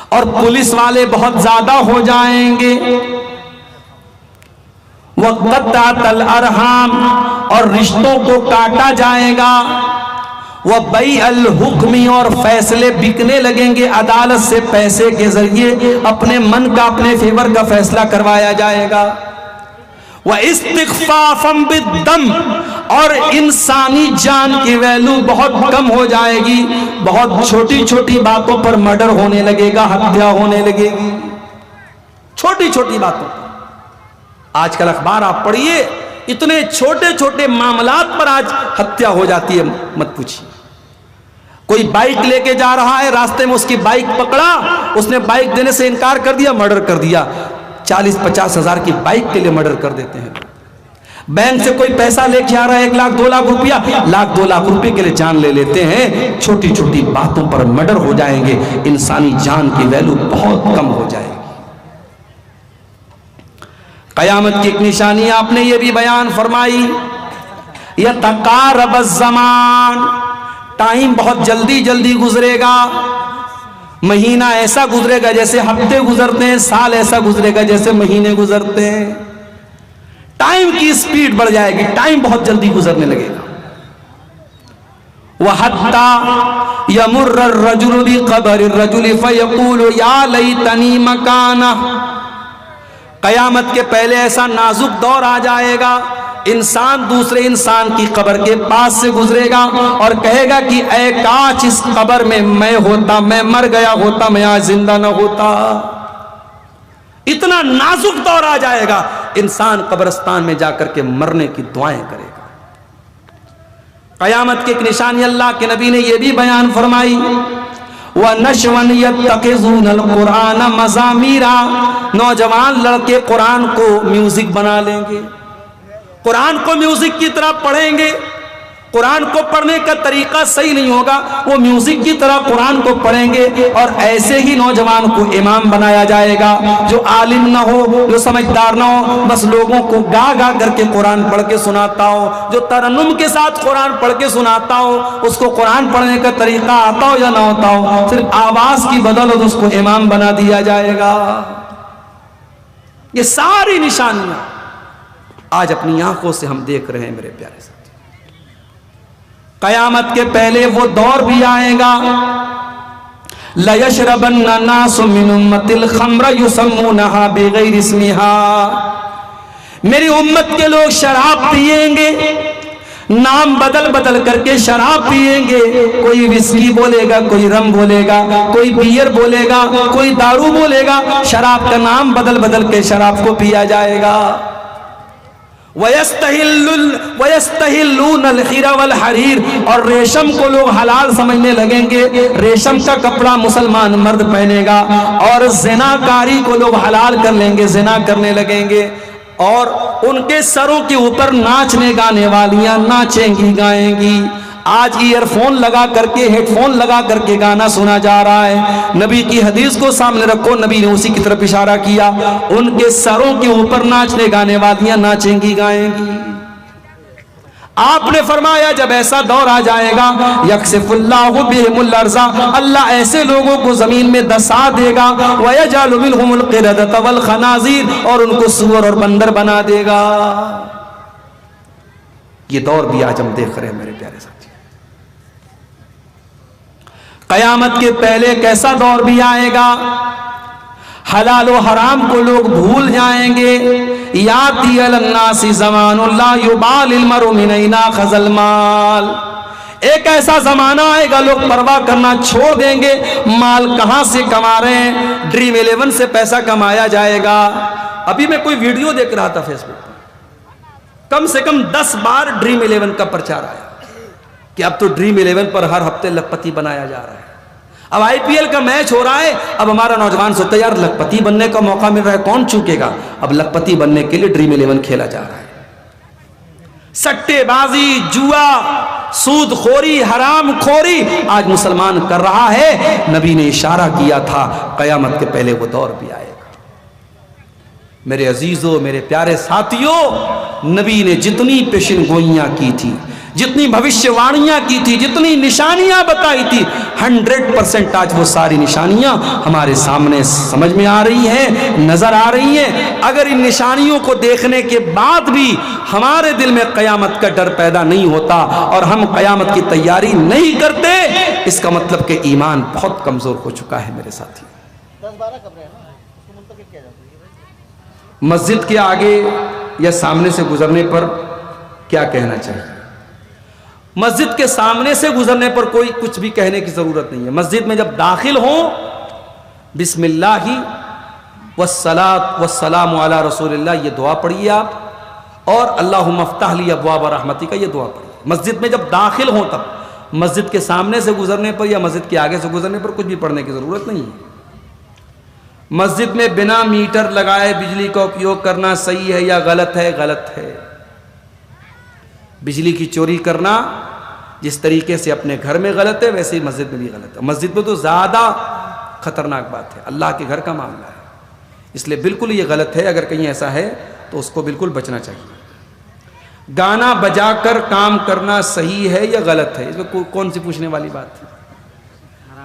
اور پولیس والے بہت زیادہ ہو جائیں گے. وَقَطَّعَتِ الْأَرْحَامِ اور رشتوں کو کاٹا جائے گا. وَبَيْعَ الْحُكْمِ اور فیصلے بکنے لگیں گے, عدالت سے پیسے کے ذریعے اپنے من کا, اپنے فیور کا فیصلہ کروایا جائے گا. وَإِسْتِخْفَافًا بِالدَّمِ اور انسانی جان کی ویلو بہت کم ہو جائے گی. بہت چھوٹی چھوٹی باتوں پر مرڈر ہونے لگے گا, ہتیا ہونے لگے گی, چھوٹی چھوٹی باتوں پر. آج کل اخبار آپ پڑھیے, اتنے چھوٹے چھوٹے معاملات پر آج ہتیا ہو جاتی ہے, مت پوچھیے. کوئی بائک لے کے جا رہا ہے, راستے میں اس کی بائک پکڑا, اس نے بائک دینے سے انکار کر دیا, مرڈر کر دیا. 40-50 ہزار کی بائک کے لیے مرڈر کر دیتے ہیں. بینک سے کوئی پیسہ لے کے آ رہا ہے 1 لاکھ 2 لاکھ روپیہ, 1 لاکھ 2 لاکھ روپے کے لیے جان لے لیتے ہیں. چھوٹی چھوٹی باتوں پر مرڈر ہو جائیں گے, انسانی جان کی ویلو بہت کم ہو جائے گی. قیامت کی ایک نشانی آپ نے یہ بھی بیان فرمائی, یتقارب الزمان, ٹائم بہت جلدی جلدی گزرے گا. مہینہ ایسا گزرے گا جیسے ہفتے گزرتے ہیں, سال ایسا گزرے گا جیسے مہینے گزرتے ہیں. ٹائم کی سپیڈ بڑھ جائے گی, ٹائم بہت جلدی گزرنے لگے گا. وَحَتَّى يَمُرَّ الرَّجُلُ بِقَبْرِ الرَّجُلِ فَيَقُولُ يَا لَيْتَنِي مَكَانَهُ. قیامت کے پہلے ایسا نازک دور آ جائے گا, انسان دوسرے انسان کی قبر کے پاس سے گزرے گا اور کہے گا کہ اے کاش اس قبر میں میں ہوتا, میں مر گیا ہوتا, میں آج زندہ نہ ہوتا. اتنا نازک دور آ جائے گا, انسان قبرستان میں جا کر کے مرنے کی دعائیں کرے گا. قیامت کی ایک نشانی اللہ کے نبی نے یہ بھی بیان فرمائی, وَنَشْوًا يَتَّخِذُونَ الْقُرْآنَ مَزَامِيرًا, نوجوان لڑکے قرآن کو میوزک بنا لیں گے, قرآن کو میوزک کی طرح پڑھیں گے. قرآن کو پڑھنے کا طریقہ صحیح نہیں ہوگا, وہ میوزک کی طرح قرآن کو پڑھیں گے. اور ایسے ہی نوجوان کو امام بنایا جائے گا, جو عالم نہ ہو, جو سمجھدار نہ ہو, بس لوگوں کو گا گا کر کے قرآن پڑھ کے سناتا ہو, جو ترنم کے ساتھ قرآن پڑھ کے سناتا ہو, اس کو قرآن پڑھنے کا طریقہ آتا ہو یا نہ ہوتا ہو, صرف آواز کی بدولت اس کو امام بنا دیا جائے گا. یہ ساری نشانیاں آج اپنی آنکھوں سے ہم دیکھ رہے ہیں میرے پیارے ساتھی. قیامت کے پہلے وہ دور بھی آئے گا, لَيَشْرَبَنَّ النَّاسُ مِنْ أُمَّتِ الْخَمْرَ يُسَمُّونَهَا بِغَيْرِ اسْمِهَا. میری امت کے لوگ شراب پیئیں گے, نام بدل بدل کر کے شراب پیئیں گے. کوئی وسکی بولے گا, کوئی رم بولے گا, کوئی بیئر بولے گا, کوئی دارو بولے گا. شراب کا نام بدل بدل کے شراب کو پیا جائے گا. وَيَسْتَحِلُّونَ الْحِرَ وَالْحَرِيرَ اور ریشم کو لوگ حلال سمجھنے لگیں گے. ریشم کا کپڑا مسلمان مرد پہنے گا. اور زناکاری کو لوگ حلال کر لیں گے, زنا کرنے لگیں گے. اور ان کے سروں کے اوپر ناچنے گانے والیاں ناچیں گی, گائیں گی. آج ایئر فون لگا کر کے, ہیڈ فون لگا کر کے گانا سنا جا رہا ہے. نبی کی حدیث کو سامنے رکھو, نبی نے اسی کی طرف اشارہ کیا. ان کے سروں کے اوپر ناچنے گانے والیاں ناچیں گی, گائیں گی. آپ نے فرمایا جب ایسا دور آ جائے گا, یکسف اللہ بہم الارض, اللہ ایسے لوگوں کو زمین میں دسا دے گا. ویجعل منہم القردۃ والخنازیر, اور ان کو سور اور بندر بنا دے گا. یہ دور بھی آج ہم دیکھ رہے ہیں میرے پیارے ساتھی. قیامت کے پہلے کیسا دور بھی آئے گا, حلال و حرام کو لوگ بھول جائیں گے. یاتی علی الناس زمان لا یبال المرء من این اخذ المال. ایک ایسا زمانہ آئے گا لوگ پرواہ کرنا چھوڑ دیں گے, مال کہاں سے کما رہے ہیں, ڈریم 11 سے پیسہ کمایا جائے گا. ابھی میں کوئی ویڈیو دیکھ رہا تھا فیس بک پر, کم سے کم 10 بار ڈریم 11 کا پرچار آیا کہ اب تو ڈریم 11 پر ہر ہفتے لکھپتی بنایا جا رہا ہے. اب IPL کا میچ ہو رہا ہے, اب ہمارا نوجوان سوچتا ہے یار لکھپتی بننے کا موقع مل رہا ہے, کون چوکے گا. اب لکھپتی بننے کے لیے ڈریم 11 کھیلا جا رہا ہے. سٹے بازی, جوا, سود خوری, حرام خوری آج مسلمان کر رہا ہے. نبی نے اشارہ کیا تھا قیامت کے پہلے وہ دور بھی آئے گا. میرے عزیزوں, میرے پیارے ساتھیوں, نبی نے جتنی پیشن گوئیاں کی تھی, جتنی بھوشیہ وانیاں کی تھی, جتنی نشانیاں بتائی تھی, 100% آج وہ ساری نشانیاں ہمارے سامنے سمجھ میں آ رہی ہیں، نظر آ رہی ہیں۔ اگر ان نشانیوں کو دیکھنے کے بعد بھی ہمارے دل میں قیامت کا ڈر پیدا نہیں ہوتا اور ہم قیامت کی تیاری نہیں کرتے، اس کا مطلب کہ ایمان بہت کمزور ہو چکا ہے میرے ساتھی۔ مسجد کے آگے یا سامنے سے گزرنے پر کیا کہنا چاہیے؟ مسجد کے سامنے سے گزرنے پر کوئی کچھ بھی کہنے کی ضرورت نہیں ہے۔ مسجد میں جب داخل ہوں بسم اللہ والصلاۃ والسلام علی رسول اللہ یہ دعا پڑھیے آپ، اور اللہم افتح لی ابواب رحمتک یہ دعا پڑھیے۔ مسجد میں جب داخل ہوں تب، مسجد کے سامنے سے گزرنے پر یا مسجد کے آگے سے گزرنے پر کچھ بھی پڑھنے کی ضرورت نہیں ہے۔ مسجد میں بنا میٹر لگائے بجلی کا اپیوگ کرنا صحیح ہے یا غلط ہے؟ غلط ہے۔ بجلی کی چوری کرنا جس طریقے سے اپنے گھر میں غلط ہے ویسے ہی مسجد میں بھی غلط ہے۔ مسجد میں تو زیادہ خطرناک بات ہے، اللہ کے گھر کا معاملہ ہے، اس لیے بالکل یہ غلط ہے۔ اگر کہیں ایسا ہے تو اس کو بالکل بچنا چاہیے۔ گانا بجا کر کام کرنا صحیح ہے یا غلط ہے؟ اس میں کون سی پوچھنے والی بات ہے؟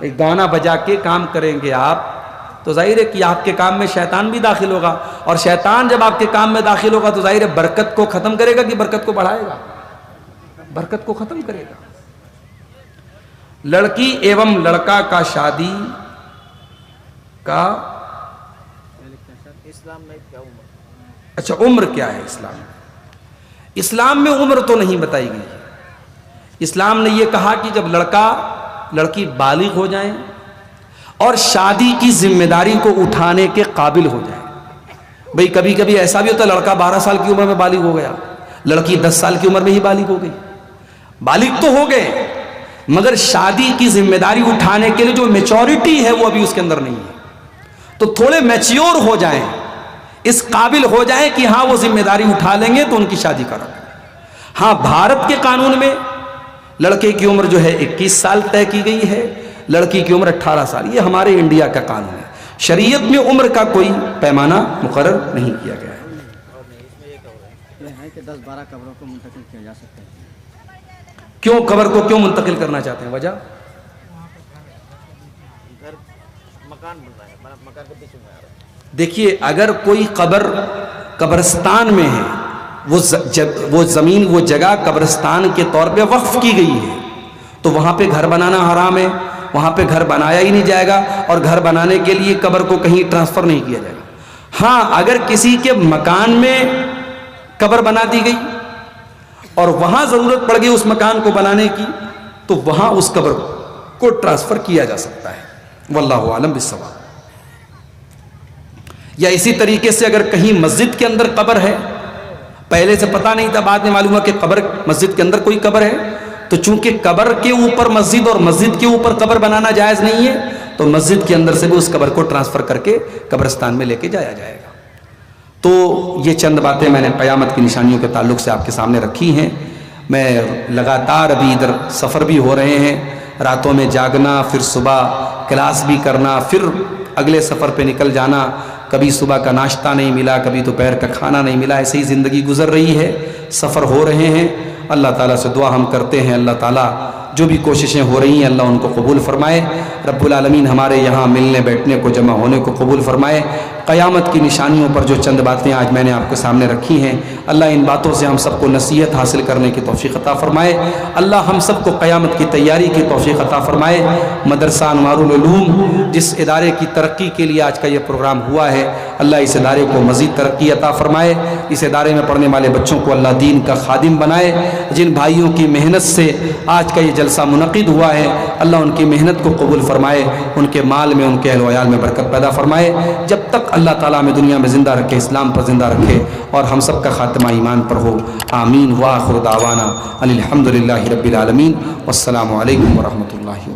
ایک گانا بجا کے کام کریں گے آپ تو ظاہر ہے کہ آپ کے کام میں شیطان بھی داخل ہوگا، اور شیطان جب آپ کے کام میں داخل ہوگا تو ظاہر ہے برکت کو ختم کرے گا کہ برکت کو بڑھائے گا؟ برکت کو ختم کرے گا۔ لڑکی ایوم لڑکا کا شادی کا اچھا عمر کیا ہے اسلام میں؟ اسلام میں عمر تو نہیں بتائی گئی ہے۔ اسلام نے یہ کہا کہ جب لڑکا لڑکی بالغ ہو جائیں اور شادی کی ذمہ داری کو اٹھانے کے قابل ہو جائے۔ بھئی کبھی کبھی ایسا بھی ہوتا ہے لڑکا 12 سال کی عمر میں بالغ ہو گیا، لڑکی 10 سال کی عمر میں ہی بالغ ہو گئی۔ بالغ تو ہو گئے مگر شادی کی ذمہ داری اٹھانے کے لیے جو میچورٹی ہے وہ ابھی اس کے اندر نہیں ہے، تو تھوڑے میچیور ہو جائیں، اس قابل ہو جائیں کہ ہاں وہ ذمہ داری اٹھا لیں گے تو ان کی شادی کرا۔ ہاں بھارت کے قانون میں لڑکے کی عمر جو ہے 21 سال طے کی گئی ہے، لڑکی کی عمر 18 سال، یہ ہمارے انڈیا کا قانون ہے۔ شریعت میں عمر کا کوئی پیمانہ مقرر نہیں کیا گیا ہے۔
کہ 10-12 قبروں کو منتقل کیا جا سکتا ہے۔
کیوں قبر کو کیوں منتقل کرنا چاہتے ہیں؟ وجہ دیکھیے، اگر کوئی قبر قبرستان میں ہے، وہ زمین وہ جگہ قبرستان کے طور پہ وقف کی گئی ہے تو وہاں پہ گھر بنانا حرام ہے، وہاں پہ گھر بنایا ہی نہیں جائے گا، اور گھر بنانے کے لیے قبر کو کہیں ٹرانسفر نہیں کیا جائے گا۔ ہاں اگر کسی کے مکان میں قبر بنا دی گئی اور وہاں ضرورت پڑ گئی اس مکان کو بنانے کی تو وہاں اس قبر کو ٹرانسفر کیا جا سکتا ہے، واللہ اعلم بالصواب۔ یا اسی طریقے سے اگر کہیں مسجد کے اندر قبر ہے، پہلے سے پتہ نہیں تھا بعد میں معلوم ہوا کہ قبر مسجد کے اندر کوئی قبر ہے، تو چونکہ قبر کے اوپر مسجد اور مسجد کے اوپر قبر بنانا جائز نہیں ہے تو مسجد کے اندر سے بھی اس قبر کو ٹرانسفر کر کے قبرستان میں لے کے جایا جائے گا۔ تو یہ چند باتیں میں نے قیامت کی نشانیوں کے تعلق سے آپ کے سامنے رکھی ہیں۔ میں لگاتار ابھی ادھر سفر بھی ہو رہے ہیں، راتوں میں جاگنا، پھر صبح کلاس بھی کرنا، پھر اگلے سفر پہ نکل جانا، کبھی صبح کا ناشتہ نہیں ملا، کبھی دوپہر کا کھانا نہیں ملا، ایسے ہی زندگی گزر رہی ہے، سفر ہو رہے ہیں۔ اللہ تعالیٰ سے دعا ہم کرتے ہیں اللہ تعالیٰ جو بھی کوششیں ہو رہی ہیں اللہ ان کو قبول فرمائے، رب العالمین ہمارے یہاں ملنے بیٹھنے کو جمع ہونے کو قبول فرمائے۔ قیامت کی نشانیوں پر جو چند باتیں آج میں نے آپ کے سامنے رکھی ہیں، اللہ ان باتوں سے ہم سب کو نصیحت حاصل کرنے کی توفیق عطا فرمائے، اللہ ہم سب کو قیامت کی تیاری کی توفیق عطا فرمائے۔ مدرسہ انوار العلوم جس ادارے کی ترقی کے لیے آج کا یہ پروگرام ہوا ہے، اللہ اس ادارے کو مزید ترقی عطا فرمائے، اس ادارے میں پڑھنے والے بچوں کو اللہ دین کا خادم بنائے۔ جن بھائیوں کی محنت سے آج کا یہ جلسہ منعقد ہوا ہے اللہ ان کی محنت کو قبول فرمائے، ان کے مال میں ان کے اہل و عیال میں برکت پیدا فرمائے، جب تک اللہ تعالیٰ ہمیں دنیا میں زندہ رکھے اسلام پر زندہ رکھے اور ہم سب کا خاتمہ ایمان پر ہو، آمین۔ وآخر دعوانا الحمدللہ رب العالمین، والسلام علیکم ورحمۃ اللہ۔